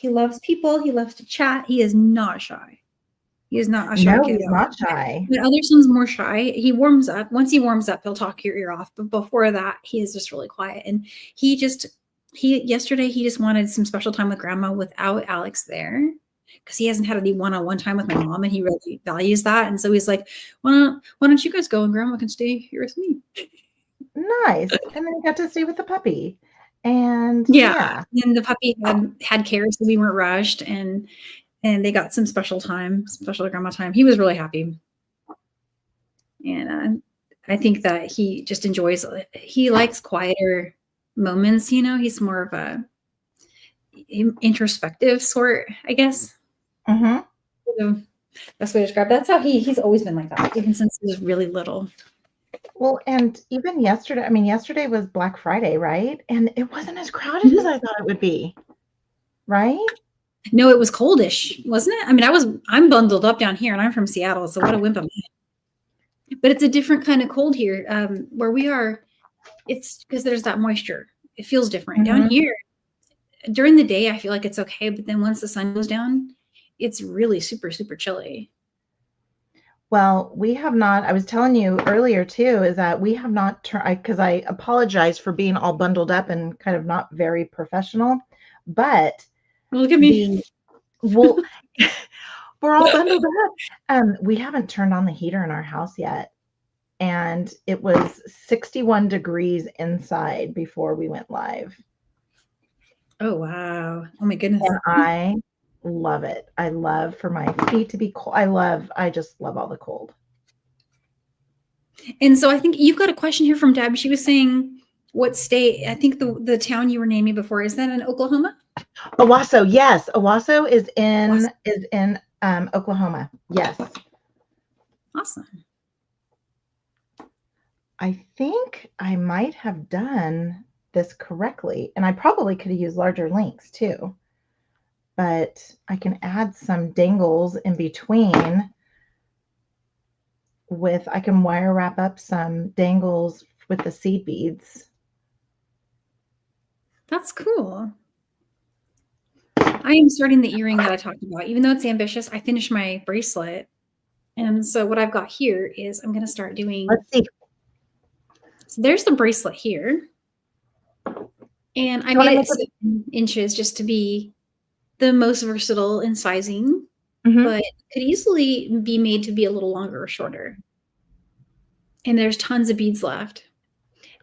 loves people. He loves to chat. He is not shy. He is not a shy No, kid he's at all. not shy. But other son's more shy. He warms up. Once he warms up, he'll talk your ear off. But before that, he is just really quiet. And yesterday he just wanted some special time with grandma without Alex there, because he hasn't had any one-on-one time with my mom, and he really values that. And so he's like, why don't you guys go and grandma can stay here with me? Nice. And then he got to stay with the puppy. And Yeah. yeah. And the puppy had care, so we weren't rushed, and they got some special grandma time. He was really happy. And I think that he just he likes quieter moments. He's more of a introspective sort, I guess. Mm-hmm. So best way to describe. That's how he's always been like that, even since he was really little. Well, and even yesterday, yesterday was Black Friday, right? And it wasn't as crowded as I thought it would be. Right? No, it was coldish, wasn't it? I'm bundled up down here, and I'm from Seattle, so what a wimp am I. But it's a different kind of cold here. Where we are, it's because there's that moisture. It feels different. Mm-hmm. Down here, during the day, I feel like it's okay, but then once the sun goes down, it's really super, super chilly. Well, we have not, I was telling you earlier too, is that we have not because I apologize for being all bundled up and kind of not very professional, but Look at me. Well, we're all bundled up. We haven't turned on the heater in our house yet. And it was 61 degrees inside before we went live. Oh, wow. Oh my goodness. And I love it. I love for my feet to be cold. I just love all the cold. And so I think you've got a question here from Deb. She was saying what state, I think the town you were naming before, is that in Oklahoma? Owasso, yes. Owasso is in Oklahoma. Yes. Awesome. I think I might have done this correctly, and I probably could have used larger links too. But I can add some dangles in between I can wire wrap up some dangles with the seed beads. That's cool. I am starting the earring that I talked about. Even though it's ambitious, I finished my bracelet. And so what I've got here is I'm going to start doing. Let's see. So there's the bracelet here. And I made it 7 inches just to be the most versatile in sizing, but it could easily be made to be a little longer or shorter. And there's tons of beads left.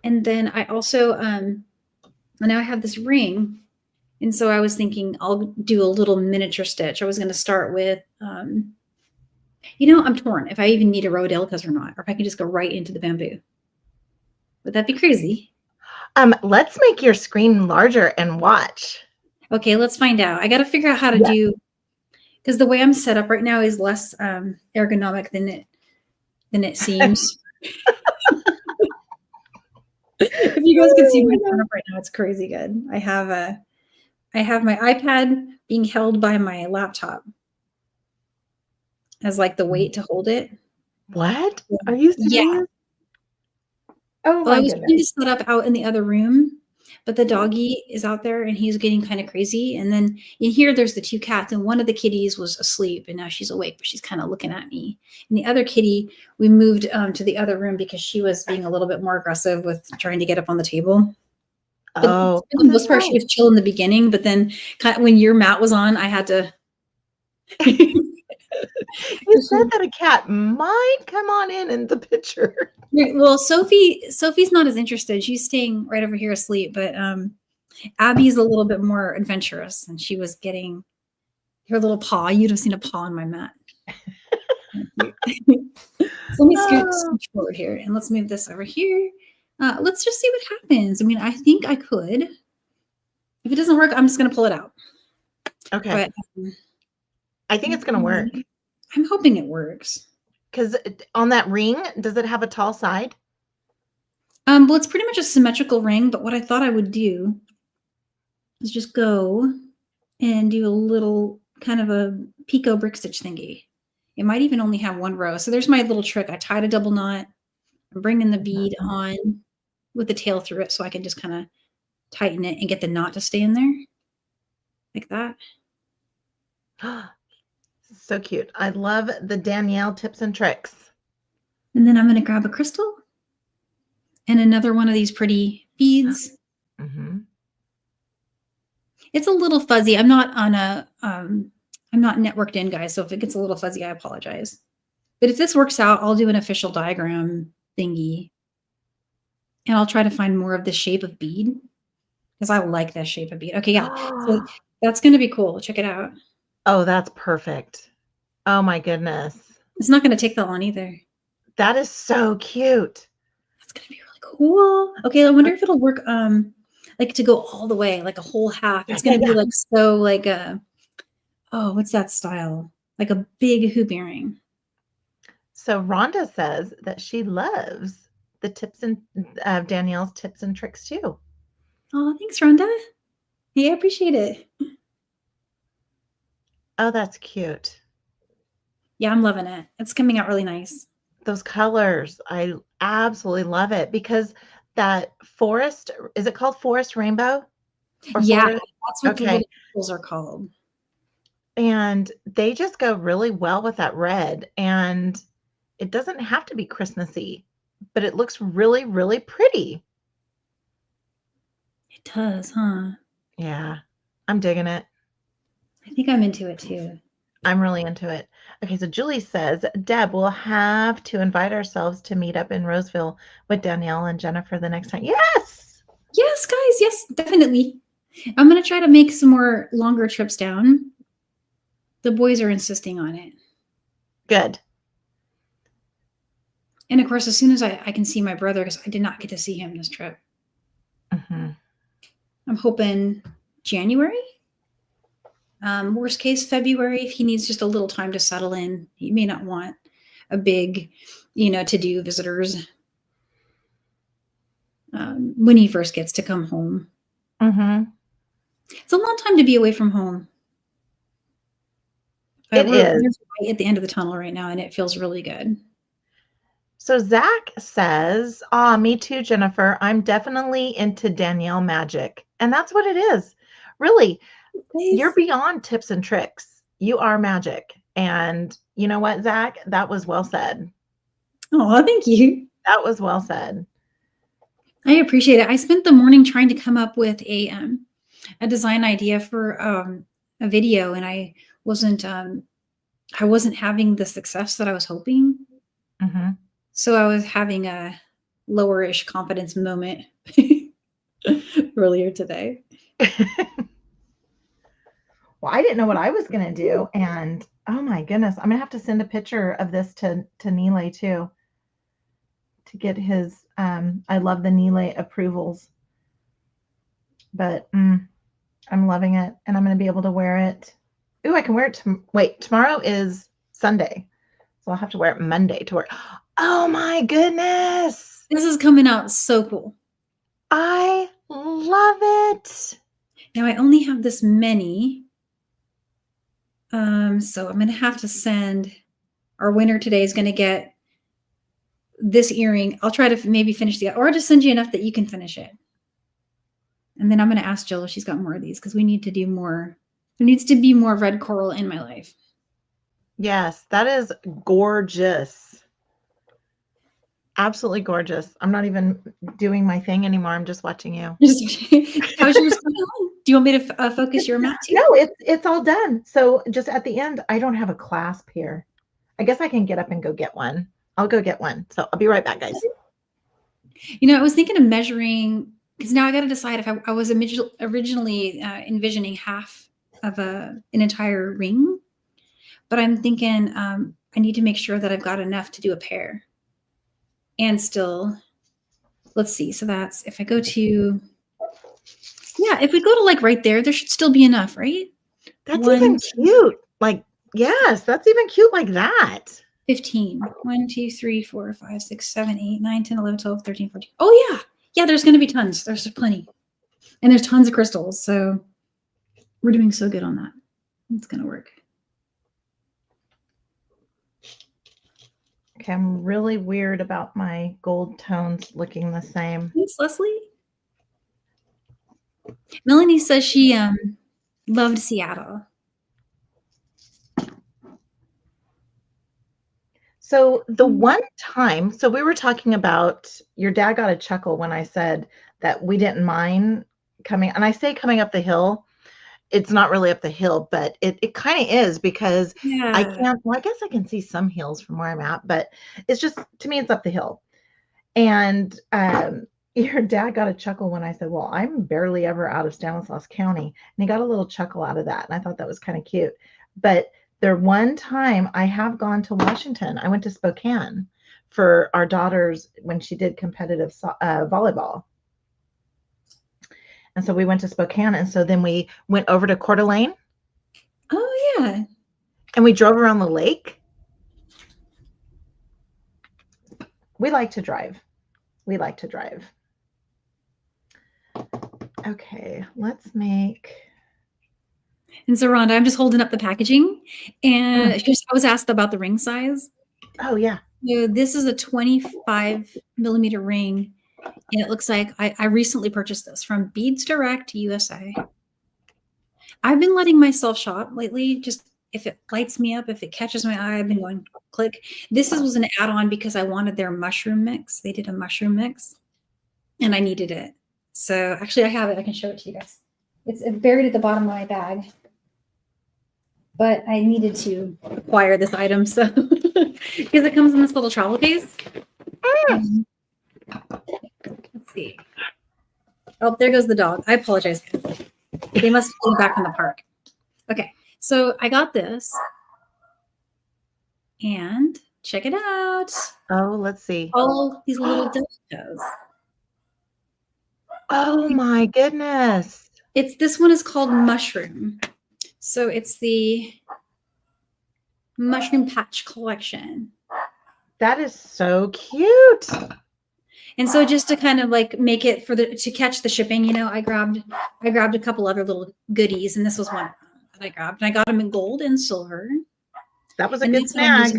And then I also, now I have this ring. And so I was thinking I'll do a little miniature stitch. I was going to start with, I'm torn if I even need a rodelkas or not, or if I can just go right into the bamboo. Would that be crazy? Let's make your screen larger and watch. Okay, let's find out. I got to figure out how to Yeah. do, because the way I'm set up right now is less ergonomic than it seems. If you guys could see my Oh my setup right now, it's crazy good. I have my iPad being held by my laptop as like the God. weight to hold it. What? Are you Yeah. serious? Oh Well, I my was goodness. trying to set up out in the other room, but the doggy is out there and he's getting kind of crazy. And then in here, there's the two cats, and one of the kitties was asleep and now she's awake, but she's kind of looking at me. And the other kitty, we moved to the other room because she was being a little bit more aggressive with trying to get up on the table. But Oh, for oh, the that's most part, she nice. was chill in the beginning, but then kind of when your mat was on, I had to. You said that a cat might come on in the picture. Well, Sophie's not as interested. She's staying right over here asleep, but Abby's a little bit more adventurous, and she was getting her little paw. You'd have seen a paw on my mat. So let me Oh, scooch forward here, and let's move this over here. Let's just see what happens. I mean, I think I could. If it doesn't work, I'm just going to pull it out. okay. But I think it's gonna work. I'm hoping it works. Because on that ring, does it have a tall side? Well, it's pretty much a symmetrical ring, but what I thought I would do is just go and do a little kind of a picot brick stitch thingy. It might even only have one row. So there's my little trick. I tied a double knot. I'm bringing the bead on with the tail through it so I can just kind of tighten it and get the knot to stay in there like that. So cute. I love the Danielle tips and tricks. And then I'm going to grab a crystal and another one of these pretty beads. Mm-hmm. It's a little fuzzy. I'm not on I'm not networked in, guys. So if it gets a little fuzzy, I apologize. But if this works out, I'll do an official diagram thingy. And I'll try to find more of the shape of bead because I like that shape of bead. Okay, yeah. So that's going to be cool. Check it out. Oh, that's perfect. Oh my goodness. It's not going to take that long either. That is so cute. That's going to be really cool. Okay, I wonder if it'll work like to go all the way, like a whole half. It's going to be like so like a oh, what's that style? Like a big hoop earring. So Rhonda says that she loves the tips and Danielle's tips and tricks too. Oh, thanks, Rhonda. Yeah, I appreciate it. Oh, that's cute. Yeah, I'm loving it. It's coming out really nice. Those colors, I absolutely love it because that forest, is it called forest rainbow or Yeah, forest? that's what the Okay. little circles are called. And they just go really well with that red. And it doesn't have to be Christmassy, but it looks really, really pretty. It does, huh? Yeah, I'm digging it. I think I'm into it too. I'm really into it. Okay, so Julie says, Deb, we'll have to invite ourselves to meet up in Roseville with Danielle and Jennifer the next time. Yes. Yes, guys. Yes, definitely. I'm going to try to make some more longer trips down. The boys are insisting on it. Good. And of course, as soon as I can see my brother, because I did not get to see him this trip, Mm-hmm. I'm hoping January. Worst case, February, if he needs just a little time to settle in. He may not want a big, to do visitors when he first gets to come home. Mm-hmm. It's a long time to be away from home. But we're right at the end of the tunnel right now, and it feels really good. So Zach says, me too, Jennifer. I'm definitely into Danielle magic. And that's what it is. Really, you're beyond tips and tricks. You are magic. And you know what, Zach? That was well said. Oh, thank you. That was well said. I appreciate it. I spent the morning trying to come up with a design idea for a video, and I wasn't having the success that I was hoping. Mm-hmm. So I was having a lower-ish confidence moment earlier today. Well, I didn't know what I was going to do. And oh my goodness, I'm going to have to send a picture of this to Nile too, to get his, I love the Nile approvals. But I'm loving it, and I'm going to be able to wear it. Ooh, I can wear it. Wait, tomorrow is Sunday, so I'll have to wear it Monday to work. Oh my goodness. This is coming out so cool. I love it. Now I only have this many. So I'm going to have to send, our winner today is going to get this earring. I'll try to maybe finish or I'll just send you enough that you can finish it. And then I'm going to ask Jill if she's got more of these because we need to do more. There needs to be more red coral in my life. Yes, that is gorgeous. Absolutely gorgeous. I'm not even doing my thing anymore. I'm just watching you. How's yours going? Do you want me to focus your mat too? No, it's all done. So just at the end, I don't have a clasp here. I guess I can get up and go get one. I'll go get one. So I'll be right back, guys. I was thinking of measuring, because now I got to decide if I was originally envisioning half of an entire ring, but I'm thinking I need to make sure that I've got enough to do a pair. And still, let's see. So that's, if I go to, if we go to like right there should still be enough, right? That's even cute. Like, yes, that's even cute like that. 15. 1, 2, 3, 4, 5, 6, 7, 8, 9, 10, 11, 12, 13, 14. Oh, yeah. Yeah, there's going to be tons. There's plenty. And there's tons of crystals. So we're doing so good on that. It's going to work. Okay, I'm really weird about my gold tones looking the same. Thanks, Leslie. Melanie says she loved Seattle. So the one time, so we were talking about, your dad got a chuckle when I said that we didn't mind coming, and I say coming up the hill. It's not really up the hill, but it kind of is because I can't, well, I guess I can see some hills from where I'm at, but it's just, to me, it's up the hill. And your dad got a chuckle when I said, well, I'm barely ever out of Stanislaus County. And he got a little chuckle out of that. And I thought that was kind of cute. But there one time I have gone to Washington. I went to Spokane for our daughter's, when she did competitive volleyball. And so we went to Spokane. And so then we went over to Coeur d'Alene. Oh, yeah. And we drove around the lake. We like to drive. Okay, let's make. And so, Rhonda, I'm just holding up the packaging. And I was asked about the ring size. Oh, yeah. So this is a 25 millimeter ring. And it looks like I recently purchased this from Beads Direct USA. I've been letting myself shop lately. Just if it lights me up, if it catches my eye, I've been going click. This was an add-on because I wanted their mushroom mix. They did a mushroom mix and I needed it. So actually I have it. I can show it to you guys. It's buried at the bottom of my bag. But I needed to acquire this item. So because it comes in this little travel case. Let's see. Oh, there goes the dog. I apologize. They must be back in the park. Okay, so I got this. And check it out. Oh, let's see. All these little dildos. Oh my goodness. This one is called Mushroom. So it's the Mushroom Patch Collection. That is so cute. And so just to kind of like make it to catch the shipping, I grabbed a couple other little goodies, and this was one that I grabbed. And I got them in gold and silver. That was a good snag.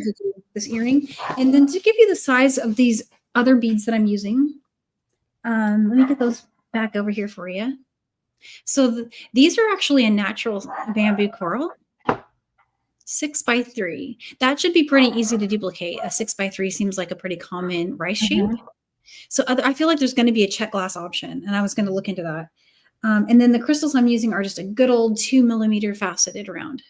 This earring. And then to give you the size of these other beads that I'm using, let me get those back over here for you. So these are actually a natural bamboo coral, 6x3. That should be pretty easy to duplicate. A 6x3 seems like a pretty common rice shape. So I feel like there's going to be a Czech glass option, and I was going to look into that. And then the crystals I'm using are just a good old 2 millimeter faceted round.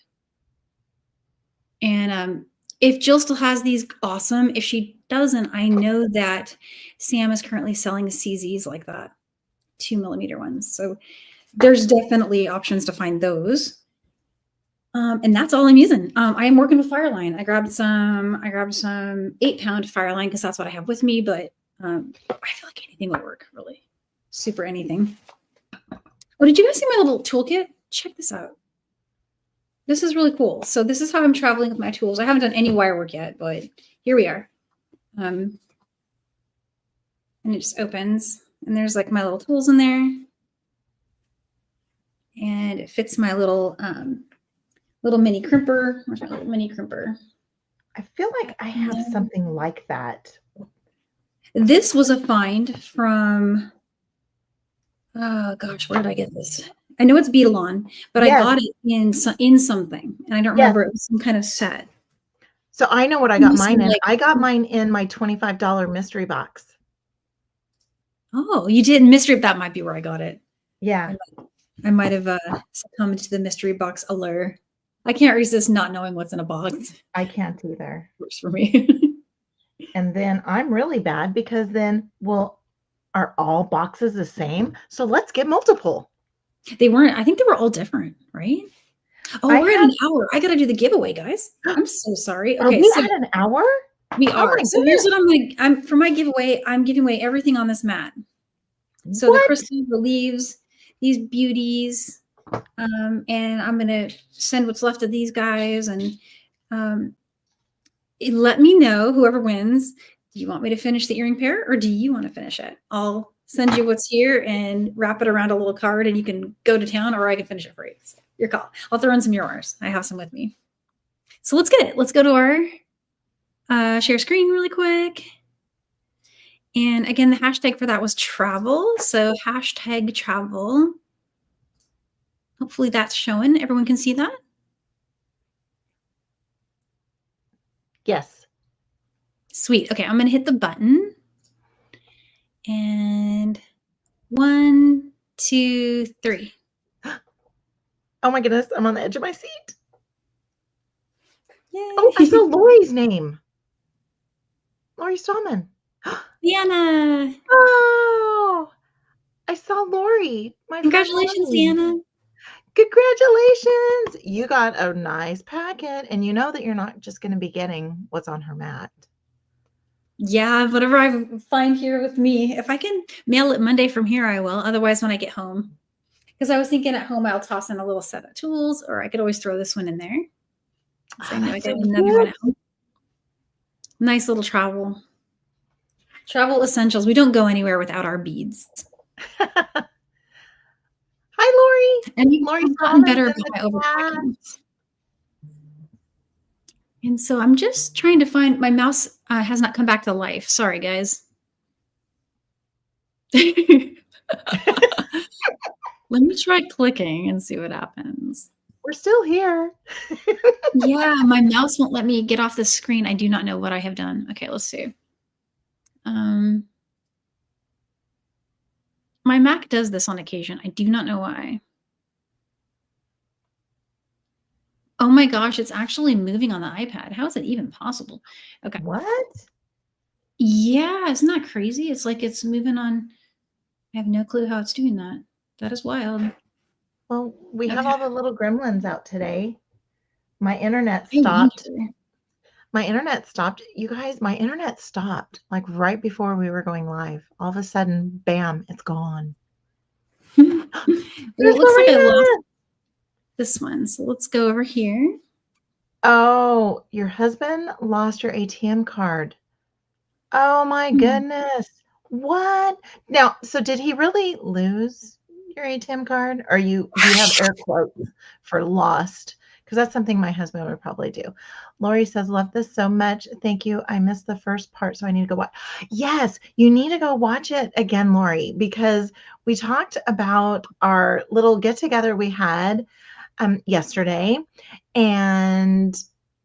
And if Jill still has these, awesome. If she doesn't, I know that Sam is currently selling CZs like that, 2 millimeter ones. So there's definitely options to find those. And that's all I'm using. I am working with Fireline. I grabbed some 8-pound Fireline because that's what I have with me, but I feel like anything will work, really. Super anything. Oh, did you guys see my little toolkit? Check this out. This is really cool. So this is how I'm traveling with my tools. I haven't done any wire work yet, but here we are. And it just opens, and there's like my little tools in there. And it fits my little mini crimper. Where's my little mini crimper? I feel like I have something like that. This was a find from, oh gosh, where did I get this? I know it's Beadalon, but Yes. I got it in something, and I don't remember. It was some kind of set. So I know what I got mine in. I got mine in my $25 mystery box. Oh, you did mystery. That might be where I got it. Yeah. I might have succumbed to the mystery box allure. I can't resist not knowing what's in a box. I can't either. Works for me. And then I'm really bad because then, well, are all boxes the same? So let's get multiple. They weren't. I think they were all different, right? Oh, we're at an hour. I got to do the giveaway, guys. I'm so sorry. Okay, are we at an hour? We are. So here's what I'm for my giveaway. I'm giving away everything on this mat. So the crystal, the leaves, these beauties, and I'm gonna send what's left of these guys, and let me know, whoever wins. Do you want me to finish the earring pair, or do you want to finish it? I'll send you what's here and wrap it around a little card, and you can go to town, or I can finish it for you. So your call. I'll throw in some yours. I have some with me. So let's get it. Let's go to our share screen really quick. And again, the hashtag for that was travel. So hashtag travel. Hopefully that's showing. Everyone can see that? Yes. Sweet. Okay, I'm going to hit the button. And 1, 2, 3. Oh my goodness, I'm on the edge of my seat. Yay. Oh, I saw Lori's name. Lori Stallman. Deanna. Oh, I saw Lori. Congratulations, Deanna. Congratulations. You got a nice packet, and you know that you're not just going to be getting what's on her mat. Yeah, whatever I find here with me. If I can mail it Monday from here, I will. Otherwise, when I get home. Because I was thinking at home, I'll toss in a little set of tools, or I could always throw this one in there. So I know I got another one at home. Nice little travel essentials. We don't go anywhere without our beads. Hi, Lori. And Lori's gotten better about my overpacking. And so I'm just trying to find, my mouse has not come back to life. Sorry, guys. Let me try clicking and see what happens. We're still here. Yeah, my mouse won't let me get off the screen. I do not know what I have done. Okay, let's see. My Mac does this on occasion. I do not know why. Oh my gosh, it's actually moving on the iPad. How is it even possible? Okay. What? Yeah, isn't that crazy? It's like it's moving on. I have no clue how it's doing that. That is wild. Well, we have all the little gremlins out today. My internet stopped. My internet stopped. You guys, my internet stopped like right before we were going live. All of a sudden, bam, it's gone. It looks like I lost this one. So let's go over here. Oh, your husband lost your ATM card. Oh my goodness. What? Now, so did he really lose your ATM card? Or you have air quotes for lost? Because that's something my husband would probably do. Lori says, love this so much. Thank you. I missed the first part, so I need to go watch. Yes, you need to go watch it again, Lori, because we talked about our little get-together we had yesterday, and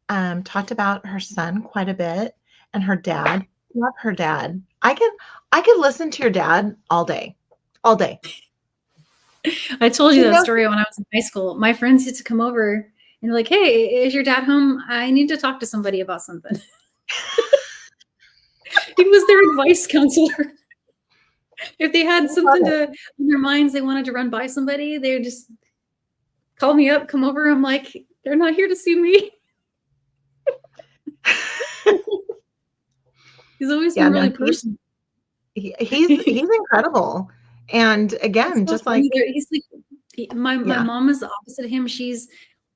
talked about her son quite a bit and her dad. Love her dad. I could listen to your dad all day. All day. I told you that story when I was in high school. My friends used to come over and they're like, hey, is your dad home? I need to talk to somebody about something. He was their advice counselor. If they had something in their minds they wanted to run by somebody, they would just call me up, come over. I'm like, they're not here to see me. He's always been really personal. He's incredible. And It's again, so just like, funny. He's like my yeah. mom is the opposite of him. She's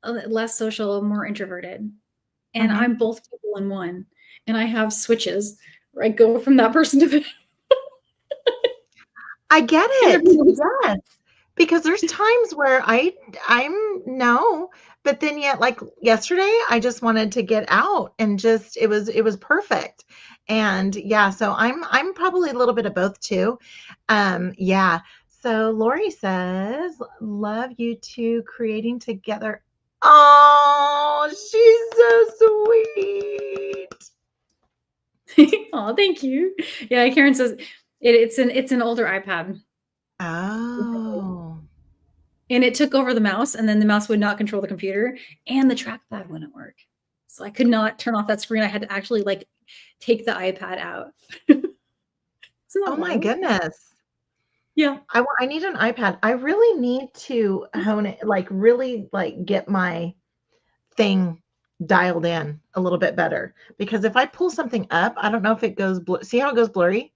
less social, more introverted, and Mhm. I'm both people in one. And I have switches where I go from that person to the I get and it. everyone's Yes. Because there's times where I'm no, but then yet like yesterday I just wanted to get out and just it was perfect. And yeah, so I'm probably a little bit of both too. Yeah. So Lori says, love you two creating together. Oh, she's so sweet. oh, thank you. Yeah, Karen says it's an older iPad. Oh. And it took over the mouse, and then the mouse would not control the computer, and the trackpad wouldn't work. So I could not turn off that screen. I had to actually like take the iPad out. Isn't that Oh my wild? goodness. Yeah. I need an iPad. I really need to hone it, like really like get my thing dialed in a little bit better. Because if I pull something up, I don't know if it goes see how it goes blurry?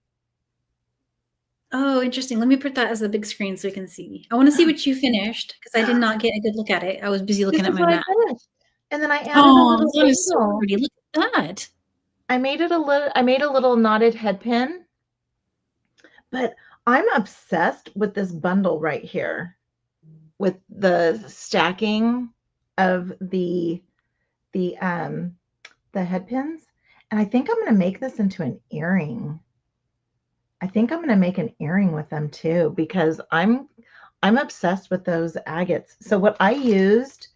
Oh, interesting. Let me put that as a big screen so we can see. I want to see what you finished because I did not get a good look at it. I was busy This looking at is my what I map. finished. And then I added a Oh, little that is so bangle. pretty. Look at that. I made a little knotted head pin, but I'm obsessed with this bundle right here with the stacking of the the head pins. And I think I'm going to make this into an earring. I think I'm going to make an earring with them too because I'm obsessed with those agates. So what I used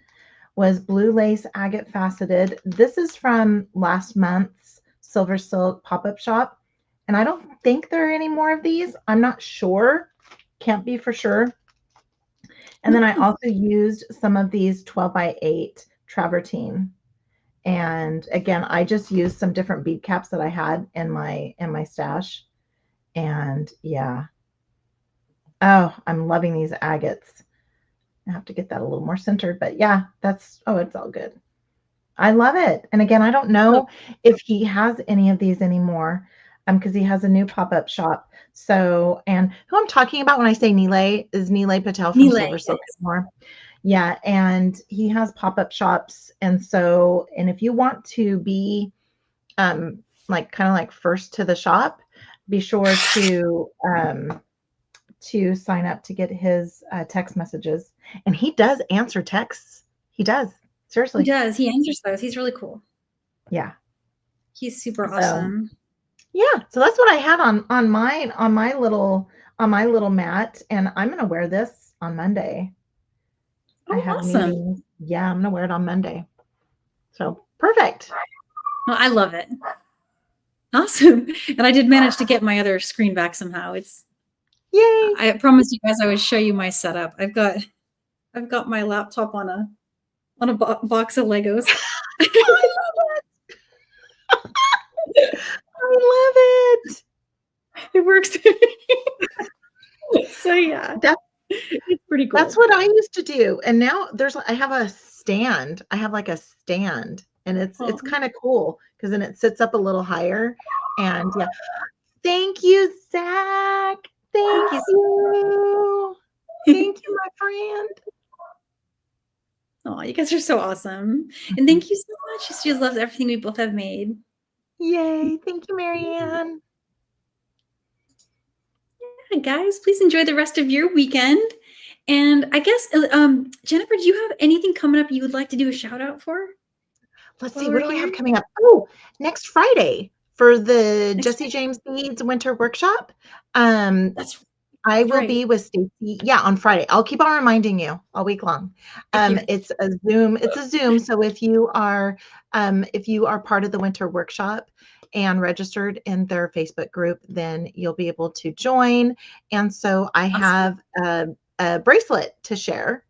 was blue lace agate faceted. This is from last month's Silver Silk pop-up shop. And I don't think there are any more of these. I'm not sure. Can't be for sure. And then I Oh, also used some of these 12 by 8 travertine. And again, I just used some different bead caps that I had in my stash. And yeah. Oh, I'm loving these agates. I have to get that a little more centered, but yeah, that's oh, it's all good. I love it. And again, I don't oh, know if he has any of these anymore, because he has a new pop-up shop. So, and who I'm talking about when I say Nilay is Nilay Patel from Nile. Silver Silk more. Yeah, and he has pop-up shops. And so, and if you want to be like kind of like first to the shop, be sure to sign up to get his text messages. And he does answer texts. He does. He Seriously. does. He answers those. He's really cool. Yeah. He's super So awesome. yeah. So that's what I had on my little mat. And I'm gonna wear this on Monday. I Oh, have awesome. meetings. Yeah, I'm gonna wear it on Monday. So perfect. No, I love it. Awesome. And I did manage to get my other screen back somehow. Yay. I promised you guys I would show you my setup. I've got my laptop on a box of Legos. I love it. It works. So yeah, That it's pretty that's cool. what I used to do. And now I have a stand. I have like a stand and it's Oh, kind of cool because then it sits up a little higher. And yeah. Thank you, Zach. thank Thank you. you. Thank you, my friend. Oh, you guys are so awesome. And Mhm. thank you so much. She just loves everything we both have made. Yay. Thank you, Marianne. Yeah, guys, please enjoy the rest of your weekend. And I guess, Jennifer, do you have anything coming up you would like to do a shout out for Let's see, while what we're do I have here? coming up? Oh, next Friday for the Next Jesse Friday? James Beads Winter Workshop. Um, That's I will right. be with Stacy. Yeah, on Friday. I'll keep on reminding you all week long. Thank you. It's a Zoom. It's a Zoom. So if you are part of the winter workshop and registered in their Facebook group, then you'll be able to join. And so I Awesome. have a bracelet to share.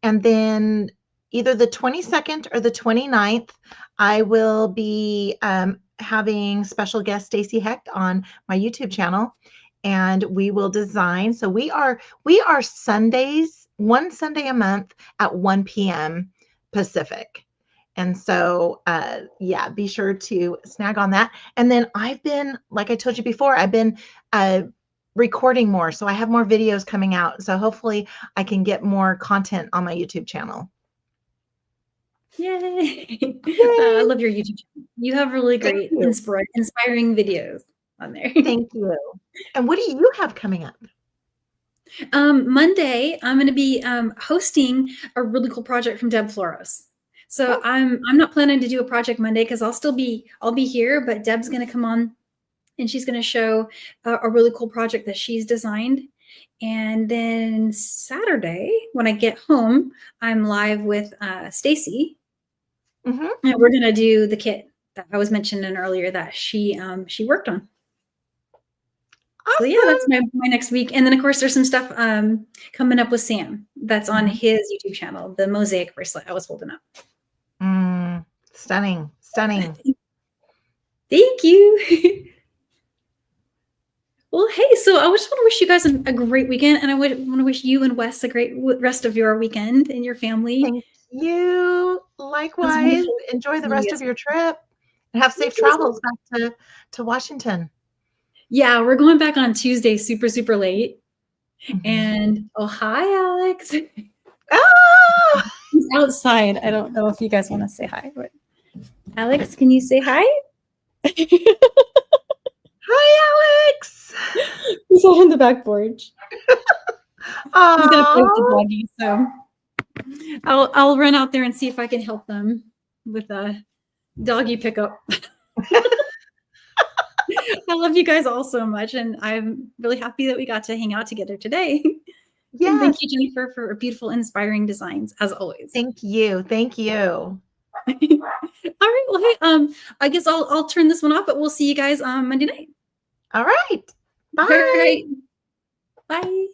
And then either the 22nd or the 29th, I will be having special guest Stacy Hecht on my YouTube channel, and we will design. So we are Sundays, one Sunday a month at 1 p.m. Pacific. And so, yeah, be sure to snag on that. And then I've been, like I told you before, I've been recording more. So I have more videos coming out. So hopefully I can get more content on my YouTube channel. Yay. I Yay. love your YouTube channel. You have really Thank great, you. inspiring videos on there. Thank you. And what do you have coming up? Monday, I'm going to be hosting a really cool project from Deb Floros. So Oh. I'm not planning to do a project Monday because I'll be here, but Deb's going to come on and she's going to show a really cool project that she's designed. And then Saturday, when I get home, I'm live with Stacy, Mm-hmm. and we're going to do the kit that I was mentioning earlier that she worked on. Awesome. So yeah, that's my next week. And then of course there's some stuff coming up with Sam that's on his YouTube channel, the mosaic bracelet I was holding up. Stunning. Stunning. Thank you. Well, hey, so I just want to wish you guys a great weekend, and I want to wish you and Wes a great rest of your weekend and your family. Thank you. Likewise. Enjoy the rest of your trip and have safe travels back to Washington. Yeah, we're going back on Tuesday, super, super late. And oh, hi, Alex. Ah! He's outside. I don't know if you guys want to say hi, but Alex, can you say hi? Hi, Alex. He's on the back porch. He's gonna play with the doggy, so I'll run out there and see if I can help them with a doggy pickup. I love you guys all so much, and I'm really happy that we got to hang out together today. Yes. And thank you, Jennifer, for beautiful, inspiring designs, as always. Thank you. Thank you. All right. Well, hey, I guess I'll turn this one off, but we'll see you guys on Monday night. All right. Bye. All right. Bye.